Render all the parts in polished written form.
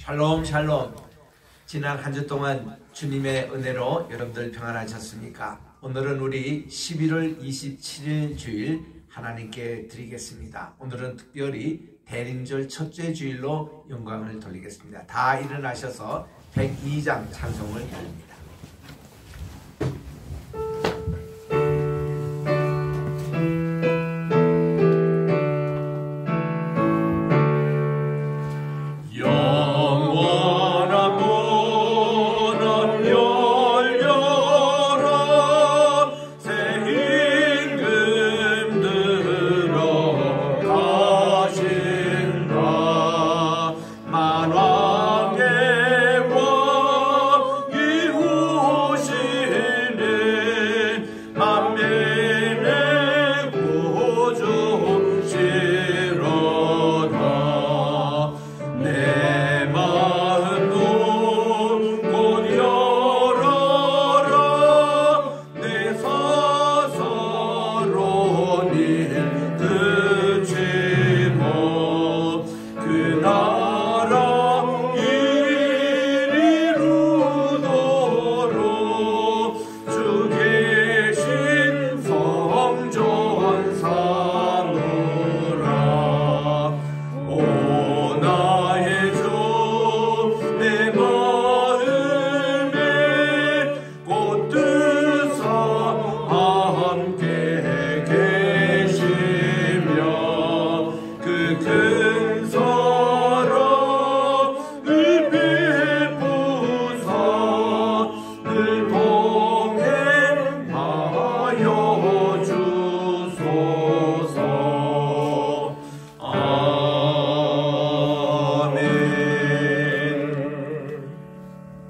샬롬 샬롬. 지난 한 주 동안 주님의 은혜로 여러분들 평안하셨습니까? 오늘은 우리 11월 27일 주일 하나님께 드리겠습니다. 오늘은 특별히 대림절 첫째 주일로 영광을 돌리겠습니다. 다 일어나셔서 102장 찬송을 드립니다.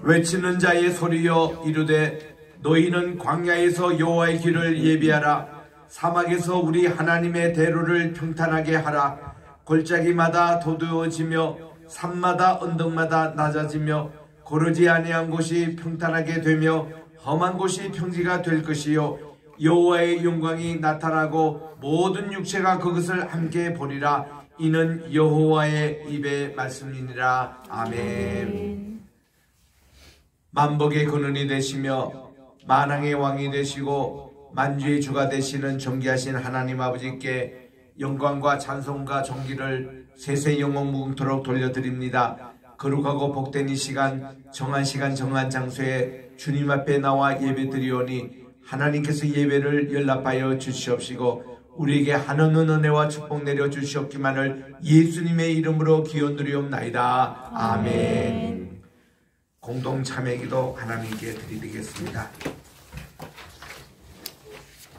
외치는 자의 소리여 이르되 너희는 광야에서 여호와의 길을 예비하라. 사막에서 우리 하나님의 대로를 평탄하게 하라. 골짜기마다 도두어지며 산마다 언덕마다 낮아지며 고르지 아니한 곳이 평탄하게 되며 험한 곳이 평지가 될 것이요 여호와의 영광이 나타나고 모든 육체가 그것을 함께 보리라. 이는 여호와의 입의 말씀이니라. 아멘. 만복의 근원이 되시며 만왕의 왕이 되시고 만주의 주가 되시는 존귀하신 하나님 아버지께 영광과 찬송과 존귀를 세세 영원 무궁토록 돌려드립니다. 거룩하고 복된 이 시간, 정한 장소에 주님 앞에 나와 예배드리오니 하나님께서 예배를 연락하여 주시옵시고 우리에게 한없는 은혜와 축복 내려 주시옵기만을 예수님의 이름으로 기원드리옵나이다. 아멘. 공동 참회기도 하나님께 드리겠습니다.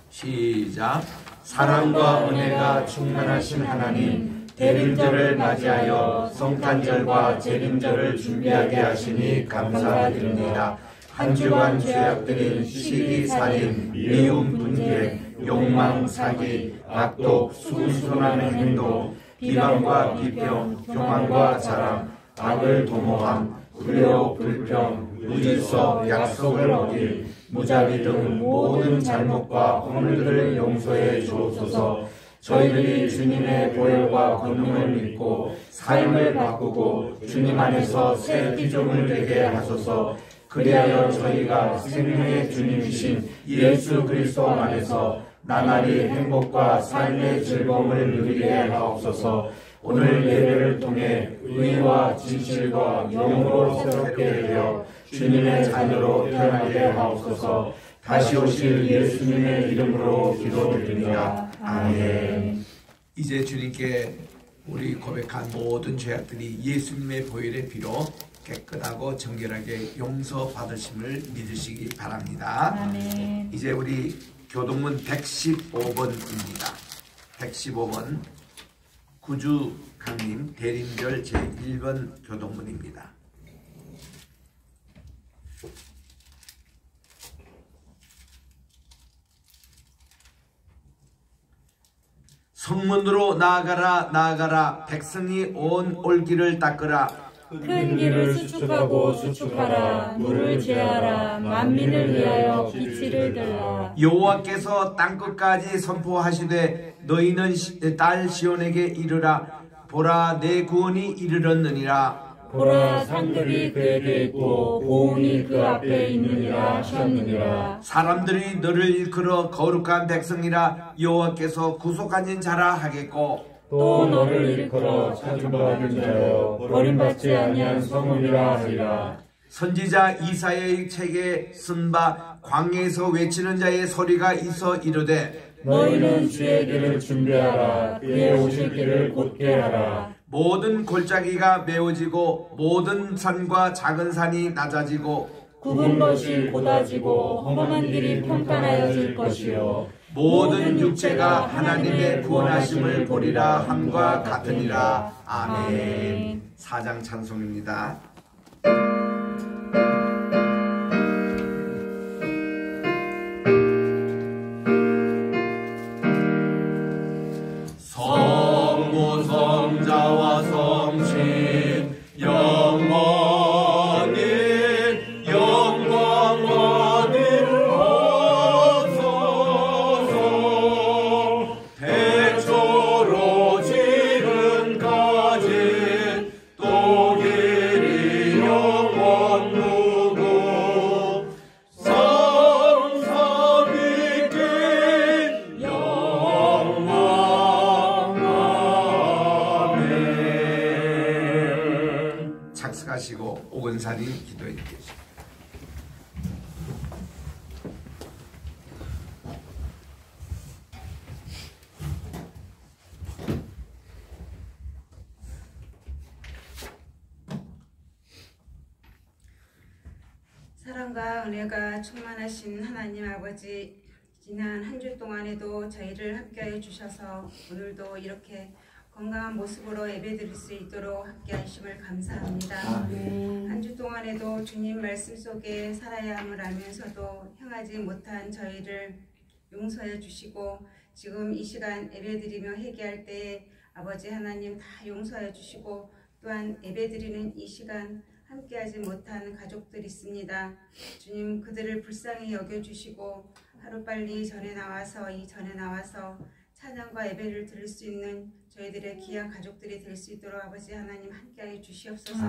시작. 사랑과 은혜가 충만하신 하나님, 대림절을 맞이하여 성탄절과 재림절을 준비하게 하시니 감사드립니다. 한 주간 죄악들인 시기, 살인, 미움, 분개, 욕망, 사기, 악독, 수군순하는 행동, 비방과 비평, 교만과 자랑, 악을 도모함, 불효, 불평, 무질서, 약속을 어길, 무자비 등 모든 잘못과 허물들을 용서해 주옵소서. 저희들이 주님의 보혈과 권능을 믿고 삶을 바꾸고 주님 안에서 새 피조물 되게 하소서. 그리하여 저희가 생명의 주님이신 예수 그리스도 안에서 나날이 행복과 삶의 즐거움을 누리게 하옵소서. 오늘 예배를 통해 의와 진실과 영으로 새롭게 되어 주님의 자녀로 태어나게 하옵소서. 다시 오실 예수님의 이름으로 기도드립니다. 아멘. 이제 주님께 우리 고백한 모든 죄악들이 예수님의 보혈의 피로 깨끗하고 정결하게 용서받으심을 믿으시기 바랍니다. 아멘. 이제 우리 교동문 115번입니다. 115번 구주 강림 대림절 제1번 교동문입니다. 성문으로 나아가라 나아가라. 백성이 온 올길을 닦으라. 큰 길을 수축하고 수축하라. 물을 제하라. 만민을 위하여 기치를 들라. 여호와께서 땅끝까지 선포하시되 너희는 딸 시온에게 이르라. 보라 내 구원이 이르렀느니라. 보라 상급이 그에게 있고 보응이 그 앞에 있느니라 하셨느니라. 사람들이 너를 일컬어 거룩한 백성이라 여호와께서 구속하신 자라 하겠고 또 너를 일컬어 찾음받은 자여 버림받지 아니한 성읍이라 하리라. 선지자 이사야의 책에 쓴 바 광야에서 외치는 자의 소리가 있어 이르되 너희는 주의 길을 준비하라. 그의 오실 길을 곧게 하라. 모든 골짜기가 메워지고 모든 산과 작은 산이 낮아지고 굽은 것이 곧아지고 험한 길이 평탄하여질 것이요 모든 육체가 하나님의 구원하심을 보리라 함과 같으니라. 아멘. 4장 찬송입니다. 성부 성자와 성신 영원히 영광 받으옵소서. 대초로 지금까지 또 길이 영원 무고 성삼위께 영원. 착석하시고 오건살이 기도해 주십시오. 사랑과 은혜가 충만하신 하나님 아버지, 지난 한 주 동안에도 저희를 함께하여 주셔서 오늘도 이렇게 건강한 모습으로 예배드릴 수 있도록 함께하심을 감사합니다. 한 주 동안에도 주님 말씀 속에 살아야 함을 알면서도 행하지 못한 저희를 용서해 주시고 지금 이 시간 예배드리며 회개할 때에 아버지 하나님 다 용서해 주시고 또한 예배드리는 이 시간 함께하지 못한 가족들이 있습니다. 주님 그들을 불쌍히 여겨주시고 하루빨리 전에 나와서 찬양과 예배를 드릴 수 있는 저희들의 귀한 가족들이 될 수 있도록 아버지 하나님 함께하여 주시옵소서.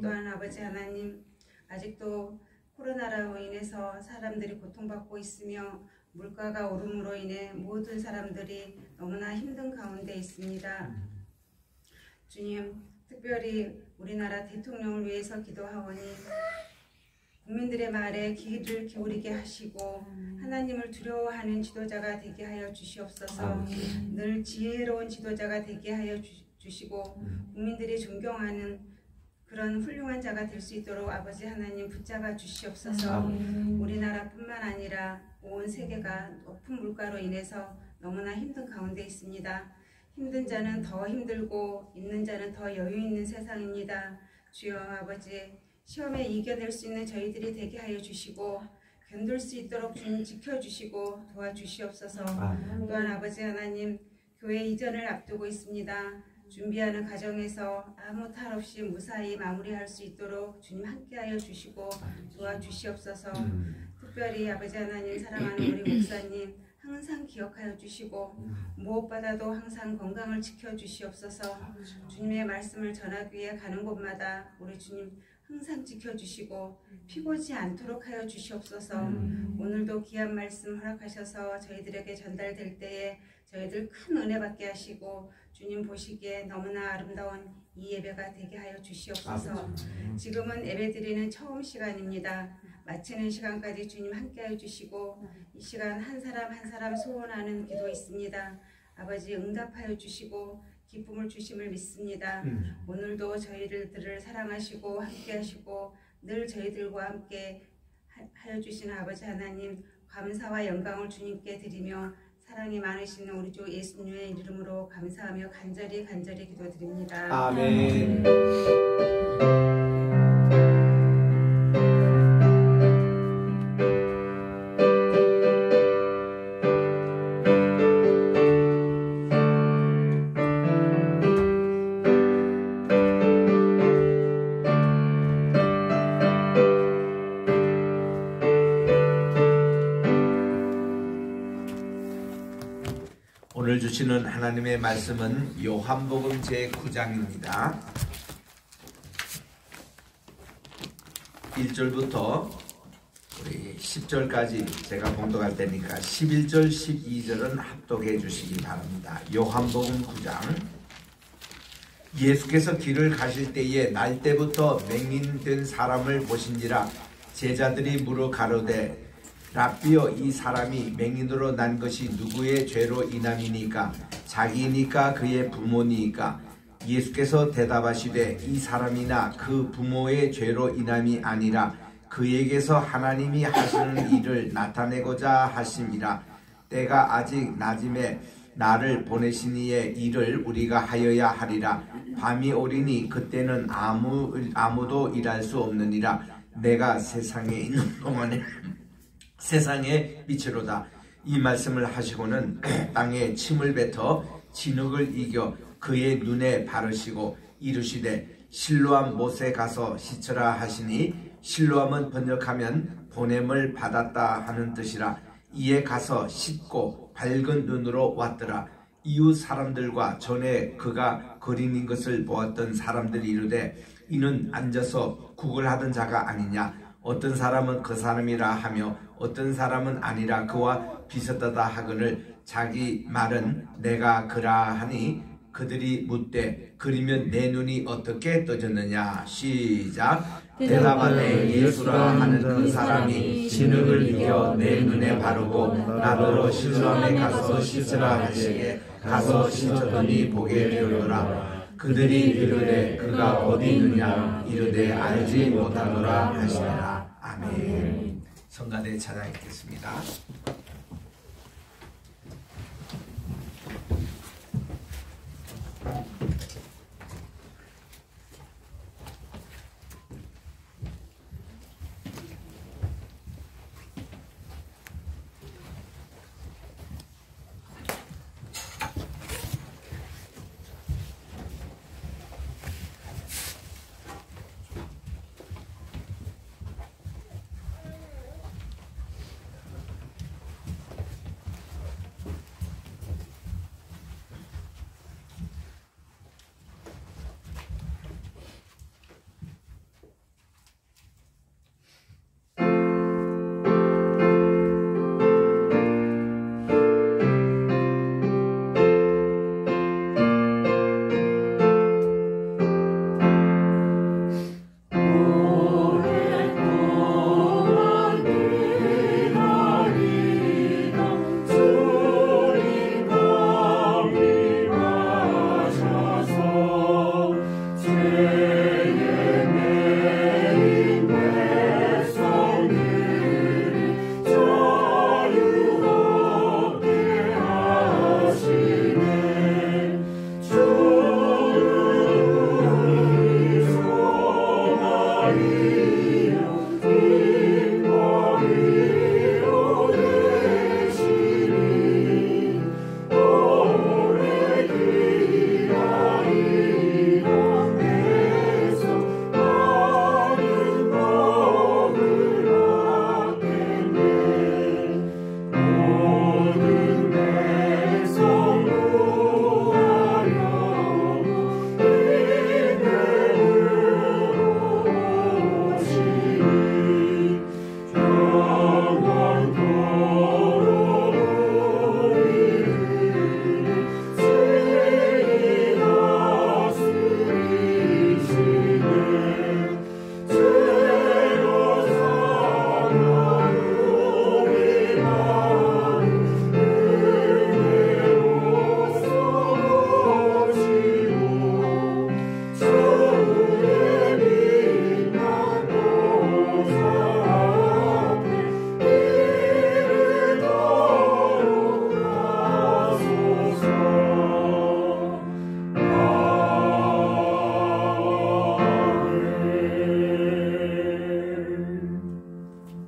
또한 아버지 하나님 아직도 코로나로 인해서 사람들이 고통받고 있으며 물가가 오름으로 인해 모든 사람들이 너무나 힘든 가운데 있습니다. 주님 특별히 우리나라 대통령을 위해서 기도하오니 국민들의 말에 귀를 기울이게 하시고 하나님을 두려워하는 지도자가 되게 하여 주시옵소서. 늘 지혜로운 지도자가 되게 하여 주시고 국민들이 존경하는 그런 훌륭한 자가 될 수 있도록 아버지 하나님 붙잡아 주시옵소서. 우리나라뿐만 아니라 온 세계가 높은 물가로 인해서 너무나 힘든 가운데 있습니다. 힘든 자는 더 힘들고 있는 자는 더 여유 있는 세상입니다. 주여 아버지 시험에 이겨낼 수 있는 저희들이 되게 하여 주시고 견딜 수 있도록 주님 지켜주시고 도와주시옵소서. 또한 아버지 하나님 교회 이전을 앞두고 있습니다. 준비하는 과정에서 아무 탈 없이 무사히 마무리할 수 있도록 주님 함께하여 주시고 도와주시옵소서. 특별히 아버지 하나님 사랑하는 우리 목사님 항상 기억하여 주시고 무엇보다도 항상 건강을 지켜주시옵소서. 주님의 말씀을 전하기 위해 가는 곳마다 우리 주님 항상 지켜주시고 피보지 않도록 하여 주시옵소서. 오늘도 귀한 말씀 허락하셔서 저희들에게 전달될 때에 저희들 큰 은혜 받게 하시고 주님 보시기에 너무나 아름다운 이 예배가 되게 하여 주시옵소서. 지금은 예배 드리는 처음 시간입니다. 마치는 시간까지 주님 함께 하여 주시고 이 시간 한 사람 한 사람 소원하는 기도 있습니다. 아버지 응답하여 주시고 기쁨을 주심을 믿습니다. 오늘도 저희들을 사랑하시고 함께 하시고 늘 저희들과 함께 하여 주시는 아버지 하나님 감사와 영광을 주님께 드리며 사랑이 많으신 우리 주 예수님의 이름으로 감사하며 간절히 기도드립니다. 아멘. 오늘 주시는 하나님의 말씀은 요한복음 제9장입니다. 1절부터 우리 10절까지 제가 봉독할 테니까 11절, 12절은 합독해 주시기 바랍니다. 요한복음 9장. 예수께서 길을 가실 때에 날 때부터 맹인된 사람을 보신지라 제자들이 물어 가로되 랍비여 이 사람이 맹인으로 난 것이 누구의 죄로 인함이니까 자기니까 그의 부모니까 예수께서 대답하시되 이 사람이나 그 부모의 죄로 인함이 아니라 그에게서 하나님이 하시는 일을 나타내고자 하심이라. 때가 아직 낮음에 나를 보내신 이의 일을 우리가 하여야 하리라. 밤이 오리니 그때는 아무도 일할 수 없느니라. 내가 세상에 있는 동안에 세상의 빛이로다. 이 말씀을 하시고는 땅에 침을 뱉어 진흙을 이겨 그의 눈에 바르시고 이르시되 실로암 못에 가서 씻으라 하시니 실로암은 번역하면 보냄을 받았다 하는 뜻이라. 이에 가서 씻고 밝은 눈으로 왔더라. 이웃 사람들과 전에 그가 거린인 것을 보았던 사람들이 이르되 이는 앉아서 구걸하던 자가 아니냐. 어떤 사람은 그 사람이라 하며 어떤 사람은 아니라 그와 비슷하다 하거늘 자기 말은 내가 그라 하니 그들이 묻되 그리면 내 눈이 어떻게 떠졌느냐. 시작. 대답하되 예수라 하는 그 사람이 진흙을 이겨 내 눈에 바르고 나더러 실로암에 가서 씻으라 하시게 가서 씻었더니 보게 되었더라. 그들이 이르되 그가 어디 있느냐. 이르되 알지 못하노라 하시니라. 아멘. 성가대 찬양 읽겠습니다.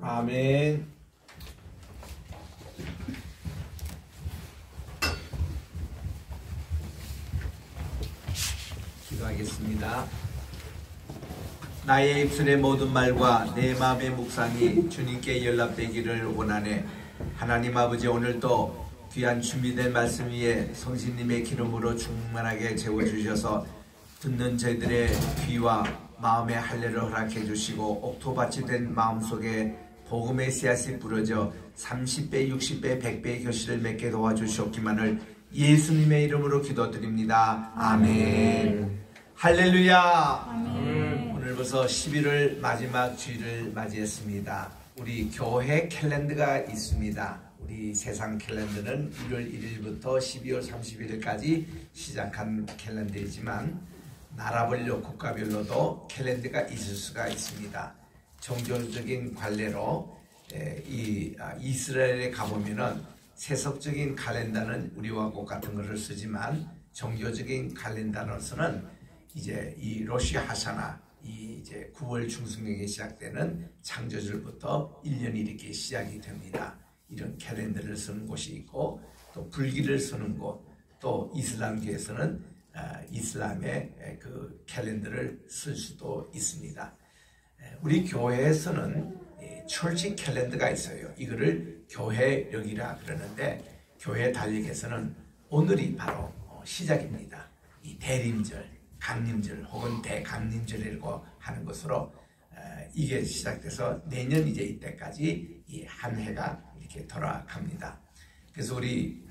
아멘. 기도하겠습니다. 나의 입술의 모든 말과 내 마음의 묵상이 주님께 연락되기를 원하네. 하나님 아버지, 오늘도 귀한 준비된 말씀 위에 성신님의 기름으로 충만하게 채워주셔서 듣는 저희들의 귀와 마음의 할례를 허락해 주시고 옥토밭이 된 마음속에 복음의 씨앗이 뿌려져 30배, 60배, 100배의 결실을 맺게 도와주시옵기만을 예수님의 이름으로 기도드립니다. 아멘. 할렐루야. 아멘. 오늘 벌써 11월 마지막 주일을 맞이했습니다. 우리 교회 캘린더가 있습니다. 우리 세상 캘린더는 1월 1일부터 12월 31일까지 시작한 캘린더이지만 나라별로 국가별로도 캘린더가 있을 수가 있습니다. 종교적인 관례로 이스라엘에 가보면은 세속적인 칼렌더는 우리와 똑같은 것을 쓰지만 종교적인 칼렌더로서는 이제 이 로시 하샤나 이제 9월 중순경에 시작되는 창조절부터 1년이 이렇게 시작이 됩니다. 이런 캘린더를 쓰는 곳이 있고 또 불기를 쓰는 곳, 또 이슬람교에서는 이슬람의 그 캘린더를 쓸 수도 있습니다. 우리 교회에서는 철치 캘린더가 있어요. 이거를 교회력이라 그러는데 교회 달력에서는 오늘이 바로 시작입니다. 이 대림절, 강림절 혹은 대강림절이라고 하는 것으로 이게 시작돼서 내년 이제 이때까지 이 한 해가 이렇게 돌아갑니다. 그래서 우리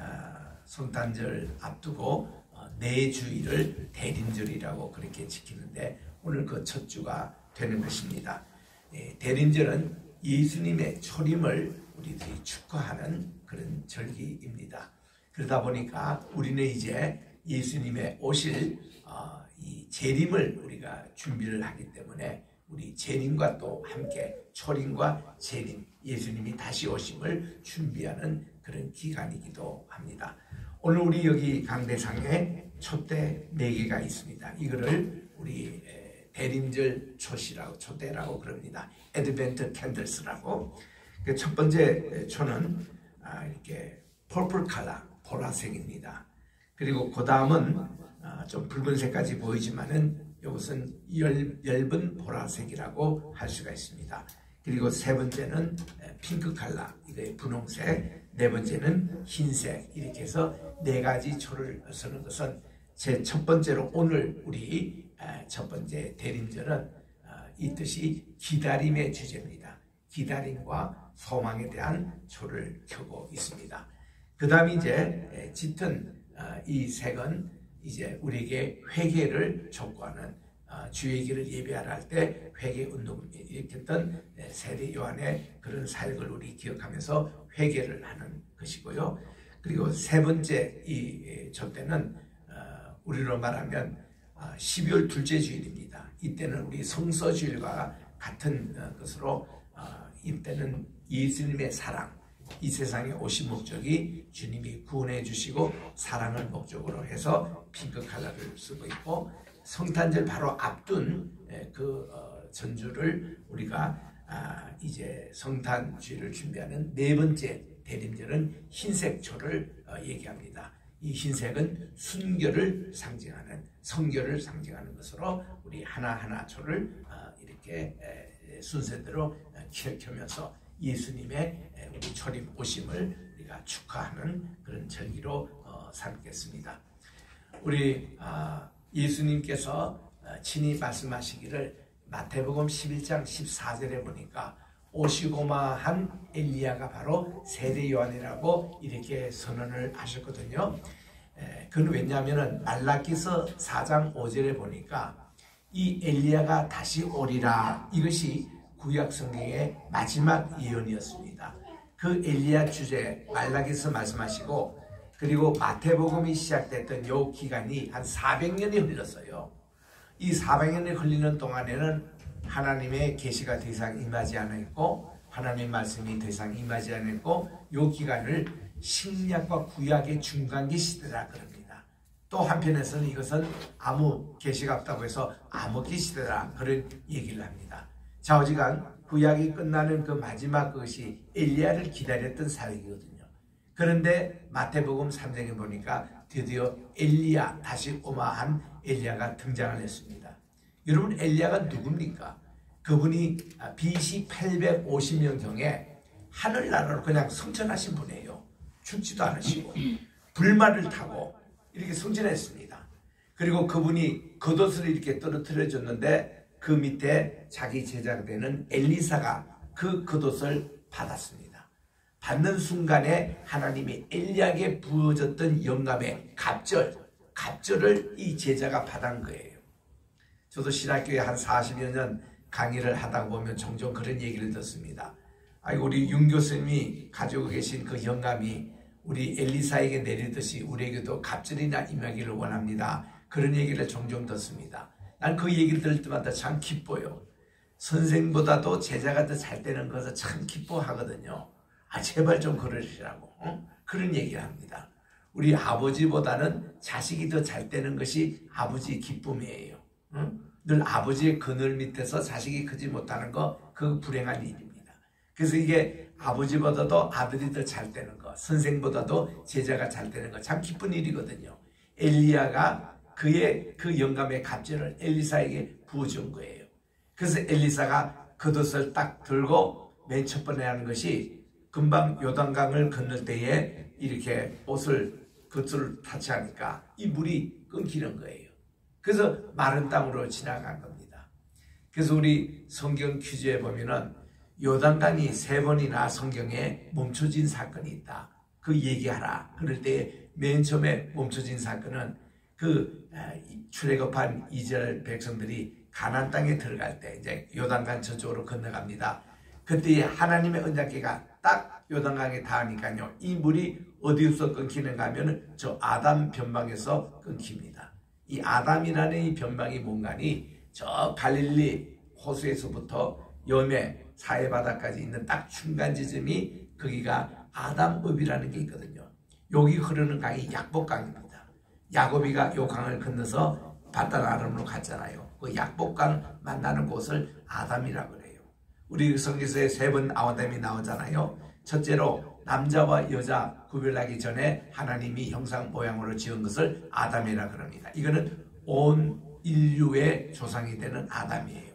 성탄절 앞두고 네 주일을 대림절이라고 그렇게 지키는데 오늘 그 첫 주가 되는 것입니다. 대림절은 예수님의 초림을 우리들이 축하하는 그런 절기입니다. 그러다 보니까 우리는 이제 예수님의 오실 이 재림을 우리가 준비를 하기 때문에 우리 재림과 또 함께 초림과 재림, 예수님이 다시 오심을 준비하는 그런 기간이기도 합니다. 오늘 우리 여기 강대상에 촛대 4개가 있습니다. 이거를 우리 대림절 촛대라고 그럽니다. 애드벤트 캔들스라고. 첫 번째 초는 이렇게 퍼플 컬러, 보라색입니다. 그리고 그 다음은 좀 붉은색까지 보이지만은 이것은 엷은 보라색이라고 할 수가 있습니다. 그리고 세 번째는 핑크 컬러, 이게 분홍색. 네 번째는 흰색. 이렇게 해서 4가지 초를 쓰는 것은 제 첫 번째로 오늘 우리 첫 번째 대림절은 이 뜻이 기다림의 주제입니다. 기다림과 소망에 대한 초를 켜고 있습니다. 그 다음 이제 짙은 이 색은 이제 우리에게 회개를 촉구하는 주의 길을 예배하라 할 때 회개 운동을 일으켰던 세례 요한의 그런 사역을 우리 기억하면서 회개를 하는 것이고요. 그리고 세 번째 이 촛대는 우리로 말하면 12월 둘째 주일입니다. 이때는 우리 성서주일과 같은 것으로 이때는 예수님의 사랑, 이 세상에 오신 목적이 주님이 구원해 주시고 사랑을 목적으로 해서 핑크 컬러를 쓰고 있고, 성탄절 바로 앞둔 그 전주를 우리가 이제 성탄주일을 준비하는 네 번째 대림절은 흰색 초를 얘기합니다. 이 흰색은 순결을 상징하는, 성결을 상징하는 것으로 우리 하나하나 초를 이렇게 순서대로 켜면서 예수님의 우리 초림 오심을 우리가 축하하는 그런 절기로 삼겠습니다. 우리 예수님께서 친히 말씀하시기를 마태복음 11장 14절에 보니까 오시고마한 엘리야가 바로 세례 요한이라고 이렇게 선언을 하셨거든요. 그건 왜냐하면 말라기서 4장 5절에 보니까 이 엘리야가 다시 오리라, 이것이 구약 성경의 마지막 예언이었습니다. 그 엘리야 주제 말라기서 말씀하시고, 그리고 마태복음이 시작됐던 요 기간이 한 400년이 흘렀어요. 이 400년이 흘리는 동안에는 하나님의 계시가 더 이상 임하지 않았고 하나님의 말씀이 더 이상 임하지 않았고, 요 기간을 신약과 구약의 중간기 시대라 그럽니다. 또 한편에서는 이것은 아무 계시가 없다고 해서 암흑기 시대라 그런 얘기를 합니다. 좌우지간 구약이 끝나는 그 마지막 것이 엘리야를 기다렸던 사역이거든요. 그런데 마태복음 3장에 보니까 드디어 엘리야, 다시 오마한 엘리야가 등장을 했습니다. 여러분, 엘리야가 누굽니까? 그분이 BC 850년경에 하늘나라로 그냥 승천하신 분이에요. 죽지도 않으시고 불말을 타고 이렇게 승천했습니다. 그리고 그분이 겉옷을 이렇게 떨어뜨려 줬는데 그 밑에 자기 제자가 되는 엘리사가 그 겉옷을 받았습니다. 받는 순간에 하나님이 엘리야에게 부어줬던 영감의 갑절을 이 제자가 받은 거예요. 저도 신학교에 한 40여 년 강의를 하다 보면 종종 그런 얘기를 듣습니다. 우리 윤 교수님이 가지고 계신 그 영감이 우리 엘리사에게 내리듯이 우리에게도 갑절이나 임하기를 원합니다. 그런 얘기를 종종 듣습니다. 난 그 얘기를 들을 때마다 참 기뻐요. 선생보다도 제자가 더 잘 되는 것을 참 기뻐하거든요. 제발 좀 그러시라고. 그런 얘기를 합니다. 우리 아버지보다는 자식이 더 잘 되는 것이 아버지의 기쁨이에요. 늘 아버지의 그늘 밑에서 자식이 크지 못하는 거, 그 불행한 일입니다. 그래서 이게 아버지보다도 아들이 더 잘 되는 거, 선생보다도 제자가 잘 되는 거 참 기쁜 일이거든요. 엘리야가 그의 그 영감의 갑절을 엘리사에게 부어준 거예요. 그래서 엘리사가 겉옷을 딱 들고 맨 첫 번에 하는 것이 금방 요단강을 건널 때에 이렇게 겉을 타치하니까 이 물이 끊기는 거예요. 그래서 마른 땅으로 지나간 겁니다. 그래서 우리 성경 퀴즈에 보면은 요단강이 3번이나 성경에 멈춰진 사건이 있다. 그 얘기하라. 그럴 때 맨 처음에 멈춰진 사건은 그 출애굽한 이스라엘 백성들이 가나안 땅에 들어갈 때 이제 요단강 저쪽으로 건너갑니다. 그때 하나님의 언약궤가 딱 요단강에 닿으니까요. 이 물이 어디서 끊기는가 하면 저 아담 변방에서 끊깁니다. 이 아담이라는 이 변방이 뭔가니 저 갈릴리 호수에서부터 염해 사해바다까지 있는 딱 중간 지점이 거기가 아담읍이라는 게 있거든요. 여기 흐르는 강이 약복강입니다. 야곱이가 요 강을 건너서 바단 아람으로 갔잖아요. 그 약복강 만나는 곳을 아담이라고 그래요. 우리 성경에서 3번 아담이 나오잖아요. 첫째로 남자와 여자 구별하기 전에 하나님이 형상 모양으로 지은 것을 아담이라 그럽니다. 이거는 온 인류의 조상이 되는 아담이에요.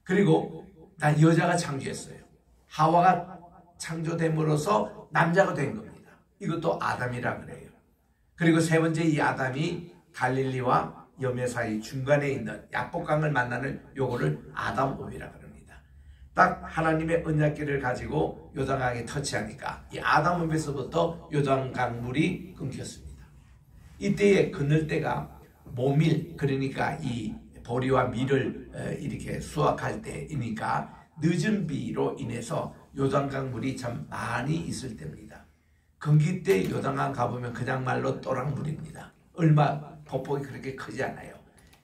그리고 여자가 창조했어요. 하와가 창조됨으로써 남자가 된 겁니다. 이것도 아담이라 그래요. 그리고 3번째 이 아담이 갈릴리와 염해 사이 중간에 있는 약복강을 만나는 요거를 아담읍이라 그럽니다. 딱 하나님의 언약궤를 가지고 요단강에 터치하니까 이 아담읍에서부터 요단강 물이 끊겼습니다. 이때에 건널 때가 모밀, 그러니까 이 보리와 밀을 이렇게 수확할 때이니까 늦은 비로 인해서 요단강 물이 참 많이 있을 때입니다. 건기 때 요단강 가보면 그냥 말로 또랑물입니다. 얼마 폭폭이 그렇게 크지 않아요.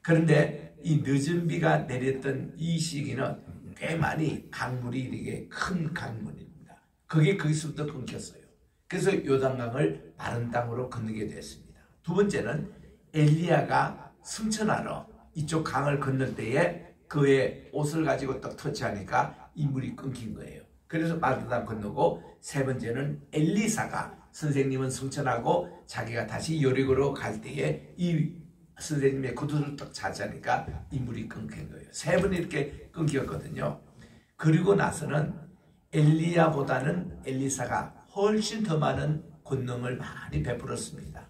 그런데 이 늦은 비가 내렸던 이 시기는 꽤 많이 강물이 이렇게 큰 강물입니다. 그게 거기서부터 끊겼어요. 그래서 요단강을 마른 땅으로 건너게 됐습니다. 두 번째는 엘리야가 승천하러 이쪽 강을 건널 때에 그의 옷을 가지고 딱 터치하니까 이 물이 끊긴 거예요. 그래서 마른 땅 건너고, 3번째는 엘리사가 선생님은 승천하고 자기가 다시 여리고로 갈 때에 이 선생님의 겉옷을 딱 차지하니까 이 물이 끊긴 거예요. 3번 이렇게 끊겼거든요. 그리고 나서는 엘리야보다는 엘리사가 훨씬 더 많은 권능을 많이 베풀었습니다.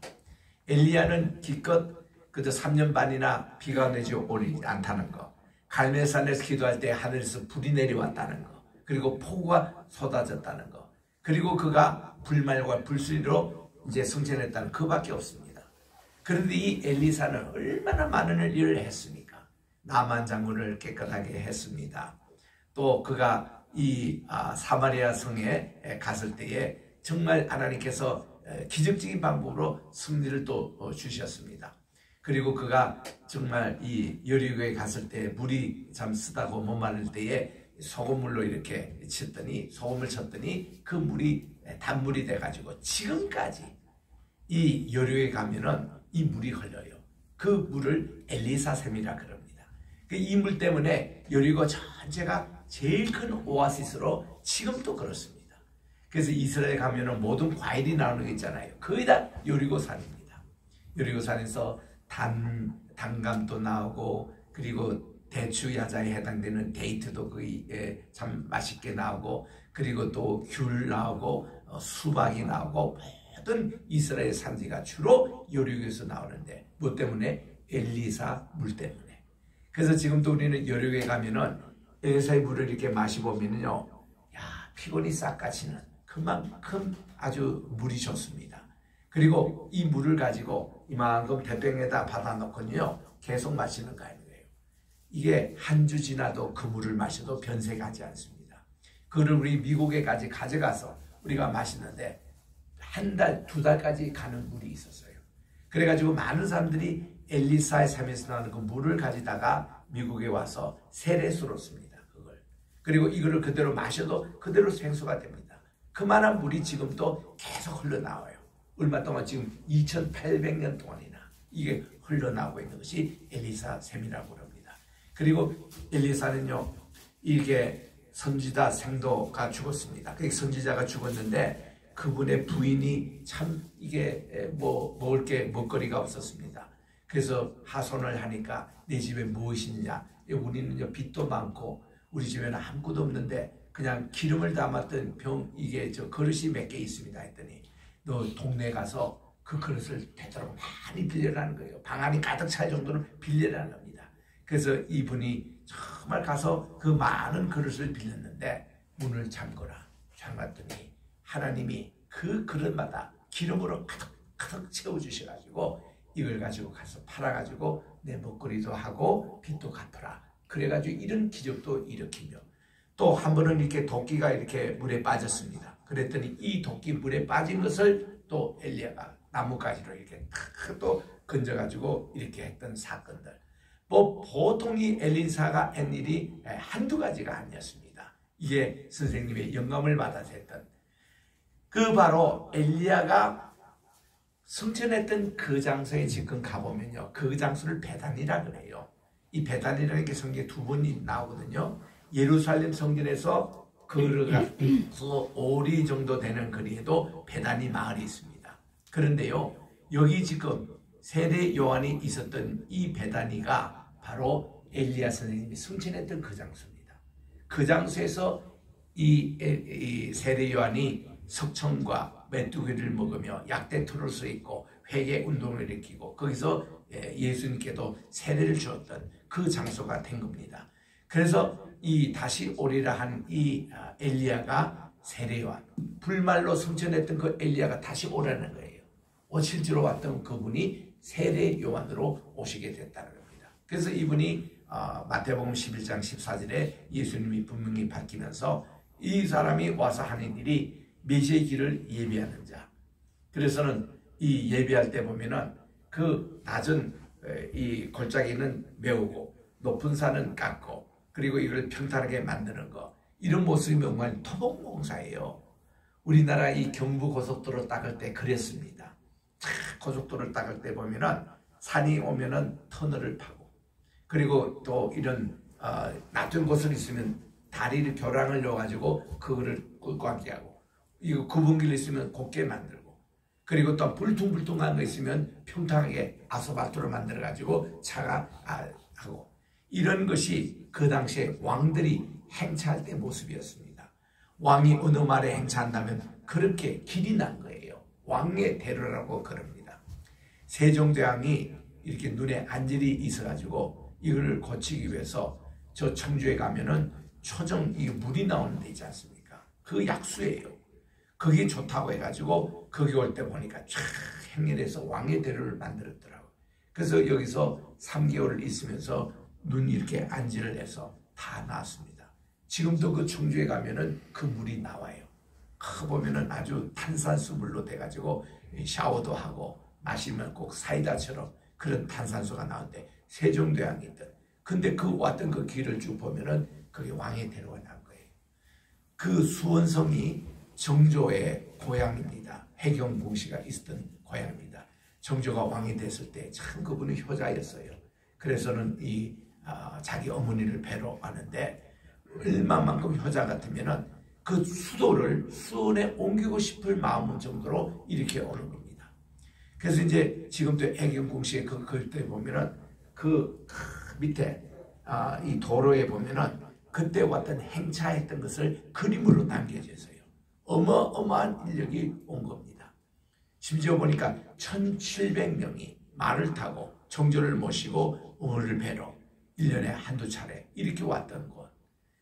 엘리야는 기껏 그저 3년 반이나 비가 내지 오지 않다는 거, 갈멜산에서 기도할 때 하늘에서 불이 내려왔다는 거, 그리고 폭우가 쏟아졌다는 거, 그리고 그가 불말과 불수리로 이제 승천했다는 그밖에 없습니다. 그런데 이 엘리사는 얼마나 많은 일을 했습니까? 나만 장군을 깨끗하게 했습니다. 또 그가 이 사마리아 성에 갔을 때에 정말 하나님께서 기적적인 방법으로 승리를 또 주셨습니다. 그리고 그가 정말 이 여리고에 갔을 때 물이 참 쓰다고 못 마를 때에 소금물로 이렇게 소금을 쳤더니 그 물이 단물이 돼가지고 지금까지 이 여리고에 가면은 이 물이 흘러요. 그 물을 엘리사샘이라 그럽니다. 이 물 때문에 여리고 전체가 제일 큰 오아시스로 지금도 그렇습니다. 그래서 이스라엘에 가면은 모든 과일이 나오는 게 있잖아요. 거의 다 여리고산입니다. 여리고산에서 단감도 나오고, 그리고 대추 야자에 해당되는 데이트도 거기 참 맛있게 나오고, 그리고 또 귤 나오고 수박이 나오고, 모든 이스라엘 산지가 주로 여리고에서 나오는데 뭐 때문에? 엘리사 물 때문에. 그래서 지금도 우리는 여력에 가면은 엘리사의 물을 이렇게 마시보면요, 야, 피곤이 싹 가시는 그만큼 아주 물이 좋습니다. 그리고 이 물을 가지고 이만큼 대병에다 받아놓고요 계속 마시는 거예요. 이게 한 주 지나도 그 물을 마셔도 변색하지 않습니다. 그걸 우리 미국에까지 가져가서 우리가 마시는데 한 달, 두 달까지 가는 물이 있었어요. 그래가지고 많은 사람들이 엘리사의 삶에서 나오는 그 물을 가지다가 미국에 와서 세례수로 씁니다. 그걸. 그리고 이거를 그대로 마셔도 그대로 생수가 됩니다. 그만한 물이 지금도 계속 흘러나와요. 얼마 동안 지금 2800년 동안이나 이게 흘러나오고 있는 것이 엘리사 샘이라고 합니다. 그리고 엘리사는요, 이게 선지자 생도가 죽었습니다. 그 선지자가 죽었는데 그분의 부인이 참 이게 먹을 게 먹거리가 없었습니다. 그래서 하소연을 하니까 내 집에 무엇이 있냐? 우리는요 빚도 많고 우리 집에는 아무것도 없는데 그냥 기름을 담았던 이게 그릇이 몇 개 있습니다 했더니 너 동네 가서 그 그릇을 되도록 많이 빌려라는 거예요. 방 안이 가득 찰 정도로 빌려라는 겁니다. 그래서 이분이 정말 가서 그 많은 그릇을 빌렸는데 문을 잠갔더니 하나님이 그 그릇마다 기름으로 가득 채워주셔가지고 이걸 가지고 가서 팔아가지고 내 먹거리도 하고 빚도 갚아라. 그래가지고 이런 기적도 일으키며 또 한 번은 이렇게 도끼가 이렇게 물에 빠졌습니다. 그랬더니 이 도끼 물에 빠진 것을 또 엘리야가 나뭇가지로 이렇게 또 건져가지고 이렇게 했던 사건들. 보통 이 엘리사가 한 일이 한두 가지가 아니었습니다. 이게 선생님의 영감을 받아서 했던 그 바로 엘리야가 승천했던 그 장소에 지금 가보면요, 그 장소를 베단이라 그래요. 이 베단이라는 게 성경에 두 번이 나오거든요. 예루살렘 성전에서 걸어가서 5리 정도 되는 거리에도 베단이 마을이 있습니다. 그런데요, 여기 지금 세례 요한이 있었던 이 베다니가 바로 엘리야 선생님이 승천했던 그 장소입니다. 그 장소에서 이 세례 요한이 석청과 메뚜기를 먹으며 약대토를 써 있고 회개 운동을 일으키고 거기서 예수님께도 세례를 주었던 그 장소가 된 겁니다. 그래서 이 다시 오리라 한 이 엘리야가 세례 요한, 불말로 승천했던 그 엘리야가 다시 오라는 거예요. 실제로 왔던 그분이 세례 요한으로 오시게 됐다는 겁니다. 그래서 이분이 마태복음 11장 14절에 예수님이 분명히 밝히면서 이 사람이 와서 하는 일이 메시아의 길을 예비하는 자. 그래서는 이 예비할 때 보면은 그 낮은 이 골짜기는 메우고 높은 산은 깎고 그리고 이걸 평탄하게 만드는 거, 이런 모습이 정말 토목공사예요. 우리나라 이 경부 고속도로 닦을 때 그랬습니다. 고속도로를 닦을 때 보면은 산이 오면은 터널을 파고 그리고 또 이런 낮은 곳을 있으면 다리를 교량을 넣어가지고 그거를 꽉 하고 이거 굽은 길 있으면 곱게 만들고 그리고 또 불퉁불퉁한 거 있으면 평탄하게 아스팔트로 만들어가지고 차가 하고 이런 것이 그 당시에 왕들이 행차할 때 모습이었습니다. 왕이 어느 말에 행차한다면 그렇게 길이 난 거예요. 왕의 대로라고 그럽니다. 세종대왕이 이렇게 눈에 안질이 있어가지고 이걸 고치기 위해서 저 청주에 가면은 초정 이 물이 나오는 데 있지 않습니까? 그 약수예요. 그게 좋다고 해가지고 거기 올 때 보니까 쫙 행렬해서 왕의 대로를 만들었더라고요. 그래서 여기서 3개월을 있으면서 눈 이렇게 안질을 해서 다 나왔습니다. 지금도 그 청주에 가면은 그 물이 나와요. 보면은 아주 탄산수물로 돼가지고 샤워도 하고 마시면 꼭 사이다처럼 그런 탄산수가 나오는데 세종대왕이 있던. 근데 그 왔던 그 길을 쭉 보면은 그게 왕의 대로가 난 거예요. 그 수원성이 정조의 고향입니다. 해경궁씨가 있었던 고향입니다. 정조가 왕이 됐을 때 참 그분은 효자였어요. 그래서는 자기 어머니를 뵈러 가는데 얼마만큼 효자 같으면은 그 수도를 수원에 옮기고 싶을 마음 정도로 이렇게 오는 겁니다. 그래서 이제 지금도 해경궁씨의 그 글때 보면은 그 밑에 이 도로에 보면은 그때 왔던 행차했던 것을 그림으로 남겨져서요. 어마어마한 인력이 온 겁니다. 심지어 보니까 1700명이 말을 타고 정조를 모시고 어머니를 뵈러 1년에 한두 차례 이렇게 왔던 곳.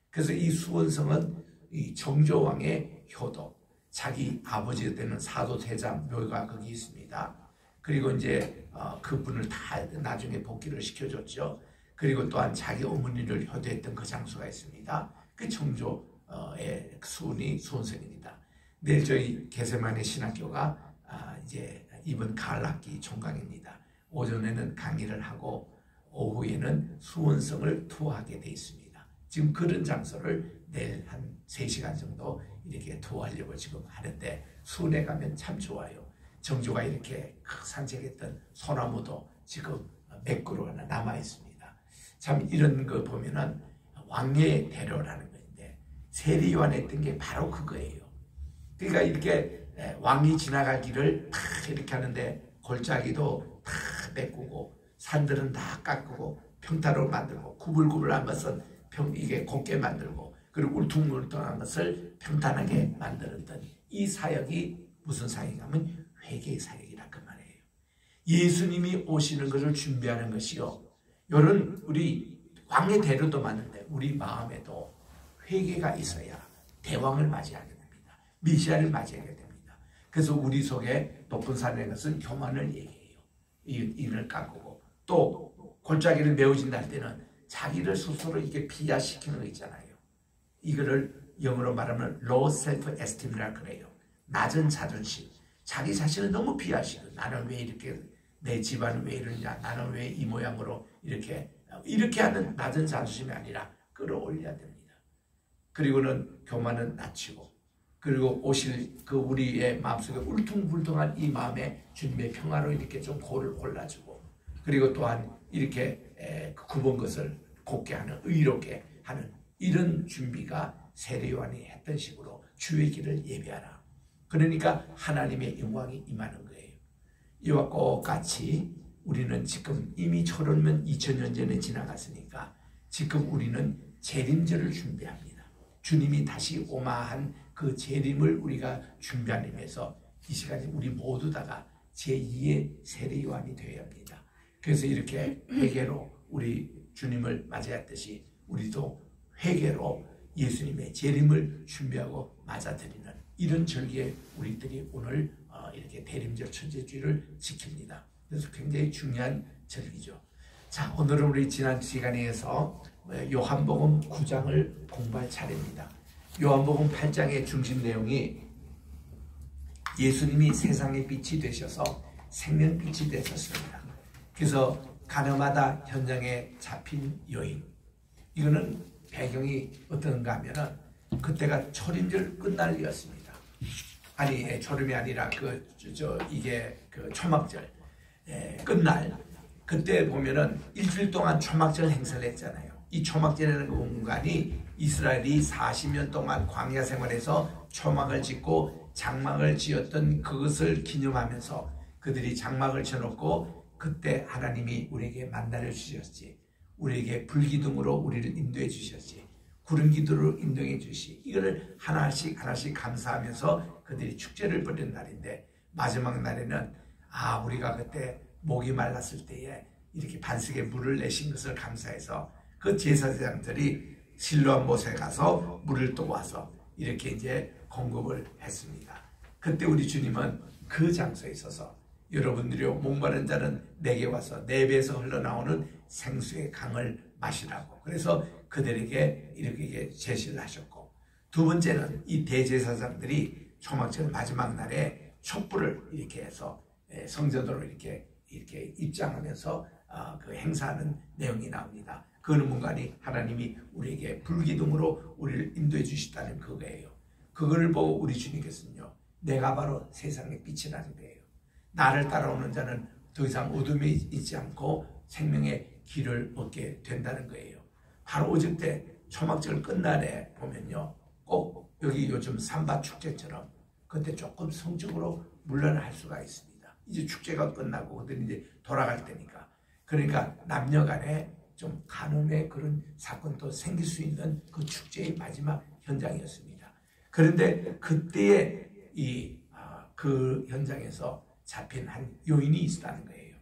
그래서 이 수원성은 이 정조왕의 효도, 자기 아버지가 되는 사도세자 묘가 거기 있습니다. 그리고 이제 그분을 다 나중에 복귀를 시켜줬죠. 그리고 또한 자기 어머니를 효도했던 그 장소가 있습니다. 그 정조의 수원이 수원성입니다. 내일 저희 게세마네 신학교가 이제 이번 가을 학기 종강입니다. 오전에는 강의를 하고 오후에는 수원성을 투어하게 돼 있습니다. 지금 그런 장소를 내일 한 3시간 정도 이렇게 투어하려고 지금 하는데 수원에 가면 참 좋아요. 정조가 이렇게 산책했던 소나무도 지금 몇 그루 하나 남아 있습니다. 참 이런 거 보면은 왕의 대로라는 건데 세리요한했던 게 바로 그거예요. 그러니까 이렇게 왕이 지나갈 길을 다 이렇게 하는데 골짜기도 다 메꾸고 산들은 다 깎고 평타로 만들고 구불구불한 것은 이게 곱게 만들고 그리고 울퉁불퉁한 것을 평탄하게 만들었던 이 사역이 무슨 사역이냐면 회개의 사역이라 그 말이에요. 예수님이 오시는 것을 준비하는 것이요. 이런 우리 왕의 대로도 맞는데 우리 마음에도 회개가 있어야 대왕을 맞이하게 됩니다. 메시아를 맞이하게 됩니다. 그래서 우리 속에 높은 산에 것은 교만을 얘기해요. 이를 깎고 또 골짜기를 메워진다 할 때는 자기를 스스로 이게 비하시키는 거 있잖아요. 이거를 영어로 말하면 low self-esteem이라 그래요. 낮은 자존심. 자기 자신을 너무 비하시고 나는 왜 이렇게 내 집안은 왜 이러냐 나는 왜 이 모양으로 이렇게 하는 낮은 자존심이 아니라 끌어올려야 됩니다. 그리고는 교만은 낮추고 그리고 오실 그 우리의 마음속에 울퉁불퉁한 이 마음에 주님의 평화로 이렇게 좀 골을 골라주고 그리고 또한 이렇게 굽은 것을 곱게 하는 의롭게 하는 이런 준비가 세례요한이 했던 식으로 주의 길을 예배하라. 그러니까 하나님의 영광이 임하는 거예요. 이와 똑같이 우리는 지금 이미 1000년 2000년 전에 지나갔으니까 지금 우리는 재림절을 준비합니다. 주님이 다시 오마한 그 재림을 우리가 준비하는 위해서 이 시간에 우리 모두 다가 제2의 세례요한이 되어야 합니다. 그래서 이렇게 회개로 우리 주님을 맞이했듯이 우리도 회개로 예수님의 재림을 준비하고 맞아들이는 이런 절기에 우리들이 오늘 이렇게 대림절 천재주의를 지킵니다. 그래서 굉장히 중요한 절기죠. 자, 오늘은 우리 지난 시간에 이어서 요한복음 9장을 공부할 차례입니다. 요한복음 8장의 중심 내용이 예수님이 세상의 빛이 되셔서 생명빛이 되셨습니다. 그래서 가늠하다 현장에 잡힌 여인, 이거는 배경이 어떤가 하면은 그때가 초림절 끝날이었습니다. 아니 초림이 아니라 이게 초막절 끝날 그때 보면은 일주일 동안 초막절 행사를 했잖아요. 이 초막절이라는 그 공간이 이스라엘이 40년 동안 광야 생활에서 초막을 짓고 장막을 지었던 그것을 기념하면서 그들이 장막을 쳐놓고 그때 하나님이 우리에게 만나를 주셨지, 우리에게 불기둥으로 우리를 인도해 주셨지, 구름기둥으로 인도해 주시, 이거를 하나씩 감사하면서 그들이 축제를 벌이는 날인데, 마지막 날에는 우리가 그때 목이 말랐을 때에 이렇게 반석에 물을 내신 것을 감사해서 그 제사장들이 실로암 못에 가서 물을 또 와서 이렇게 이제 공급을 했습니다. 그때 우리 주님은 그 장소에 있어서 여러분들이 목마른 자는 내게 와서 내 배에서 흘러나오는 생수의 강을 마시라고, 그래서 그들에게 이렇게 제시를 하셨고, 두 번째는 이 대제사장들이 초막절 마지막 날에 촛불을 이렇게 해서 성전으로 이렇게 입장하면서 그 행사하는 내용이 나옵니다. 그는 뭔가니 하나님이 우리에게 불기둥으로 우리를 인도해 주시다는 그거예요. 그걸 보고 우리 주님께서는요, 내가 바로 세상의 빛이라는 거예요. 나를 따라오는 자는 더 이상 어둠에 있지 않고 생명의 길을 얻게 된다는 거예요. 바로 어저께 초막절 끝날에 보면요, 꼭 여기 요즘 삼바 축제처럼 그때 조금 성적으로 물러날 수가 있습니다. 이제 축제가 끝나고 그들이 이제 돌아갈 때니까. 그러니까 남녀 간에 좀 간음의 그런 사건도 생길 수 있는 그 축제의 마지막 현장이었습니다. 그런데 그때의 그 현장에서 잡힌 한 요인이 있었다는 거예요.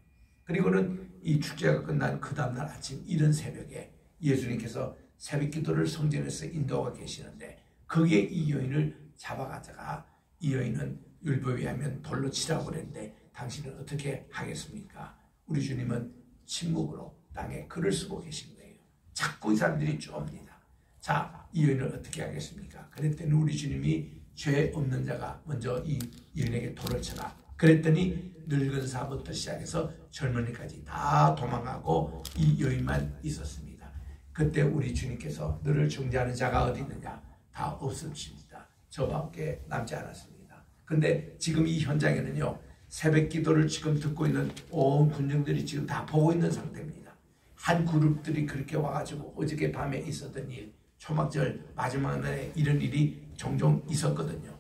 그리고는 이 축제가 끝난 그 다음날 아침 이른 새벽에 예수님께서 새벽 기도를 성전에서 인도하고 계시는데 거기에 이 여인을 잡아가다가 이 여인은 율법에 하면 돌로 치라고 그랬는데 당신은 어떻게 하겠습니까? 우리 주님은 침묵으로 땅에 글을 쓰고 계신 거예요. 자꾸 이 사람들이 쪼옵니다. 자, 이 여인을 어떻게 하겠습니까? 그랬더니 우리 주님이 죄 없는 자가 먼저 이 여인에게 돌을 쳐라. 그랬더니 늙은 사부터 시작해서 젊은이까지 다 도망가고 이 여인만 있었습니다. 그때 우리 주님께서 너를 중재하는 자가 어디 있느냐? 다 없으십니다. 저밖에 남지 않았습니다. 근데 지금 이 현장에는요, 새벽 기도를 지금 듣고 있는 온 군중들이 지금 다 보고 있는 상태입니다. 한 그룹들이 그렇게 와가지고 어저께 밤에 있었던 일, 초막절 마지막 날에 이런 일이 종종 있었거든요.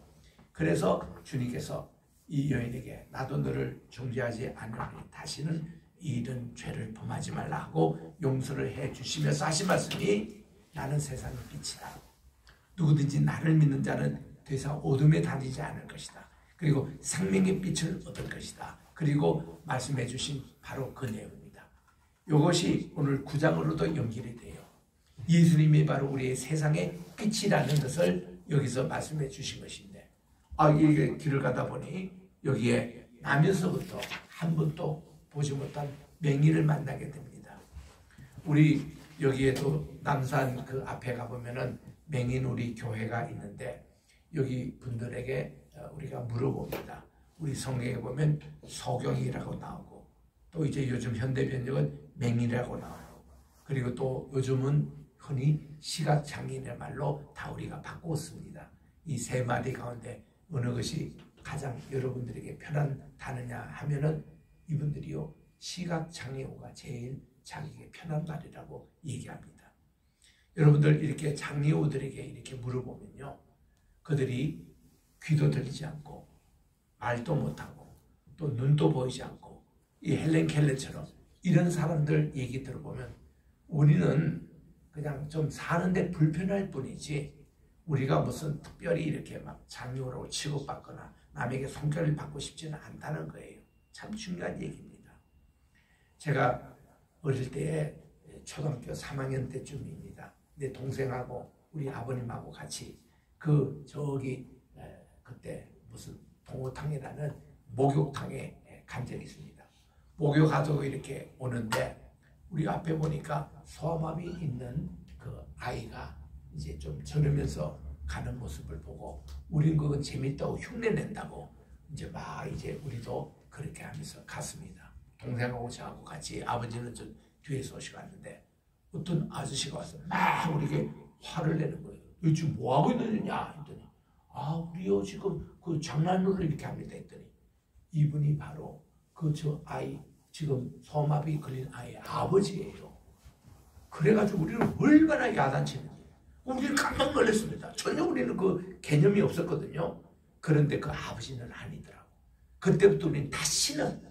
그래서 주님께서 이 여인에게 나도 너를 중재하지 않으니 다시는 이런 죄를 범하지 말라 하고 용서를 해주시면서 하신 말씀이 나는 세상의 빛이다. 누구든지 나를 믿는 자는 더 이상 어둠에 다니지 않을 것이다. 그리고 생명의 빛을 얻을 것이다. 그리고 말씀해 주신 바로 그 내용입니다. 이것이 오늘 9장으로도 연결이 돼요. 예수님이 바로 우리의 세상의 빛이라는 것을 여기서 말씀해 주신 것인데, 이게 길을 가다 보니 여기에 나면서부터 한 번도 보지 못한 맹인을 만나게 됩니다. 우리 여기에도 남산 그 앞에 가보면은 맹인 우리 교회가 있는데 여기 분들에게 우리가 물어봅니다. 우리 성경에 보면 소경이라고 나오고 또 이제 요즘 현대 번역은 맹인이라고 나오고 그리고 또 요즘은 흔히 시각장애인의 말로 다 우리가 바꿨습니다. 이 세 마디 가운데 어느 것이 가장 여러분들에게 편안하느냐 하면은 이분들이요 시각장애우가 제일 자기에게 편한 말이라고 얘기합니다. 여러분들 이렇게 장애우들에게 이렇게 물어보면요, 그들이 귀도 들리지 않고 말도 못하고 또 눈도 보이지 않고 이 헬렌 켈러처럼 이런 사람들 얘기 들어보면 우리는 그냥 좀 사는데 불편할 뿐이지 우리가 무슨 특별히 이렇게 막 장애우라고 취급받거나 남에게 손길을 받고 싶지는 않다는 거예요. 참 중요한 얘기입니다. 제가 어릴 때에 초등학교 3학년 때쯤입니다. 내 동생하고 우리 아버님하고 같이 그때 무슨 동호탕이라는 목욕탕에 간 적이 있습니다. 목욕하자고 이렇게 오는데 우리 앞에 보니까 소아마비 있는 그 아이가 이제 좀 저러면서 가는 모습을 보고 우린 그거 재밌다고 흉내낸다고 이제 우리도 그렇게 하면서 갔습니다. 동생하고 저하고 같이 아버지는 좀 뒤에서 오시갔는데 어떤 아저씨가 와서 막 우리에게 화를 내는 거예요. 너 지금 뭐 하고 있느냐 했더니 우리요 지금 그 장난으로 이렇게 합니다 했더니 이분이 바로 저 아이 지금 소아마비 걸린 아이의 아버지예요. 그래가지고 우리는 얼마나 야단치는지 우리는 깜짝 놀랐습니다. 전혀 우리는 그 개념이 없었거든요. 그런데 그 아버지는 아니더라고. 그때부터 우리는 다시는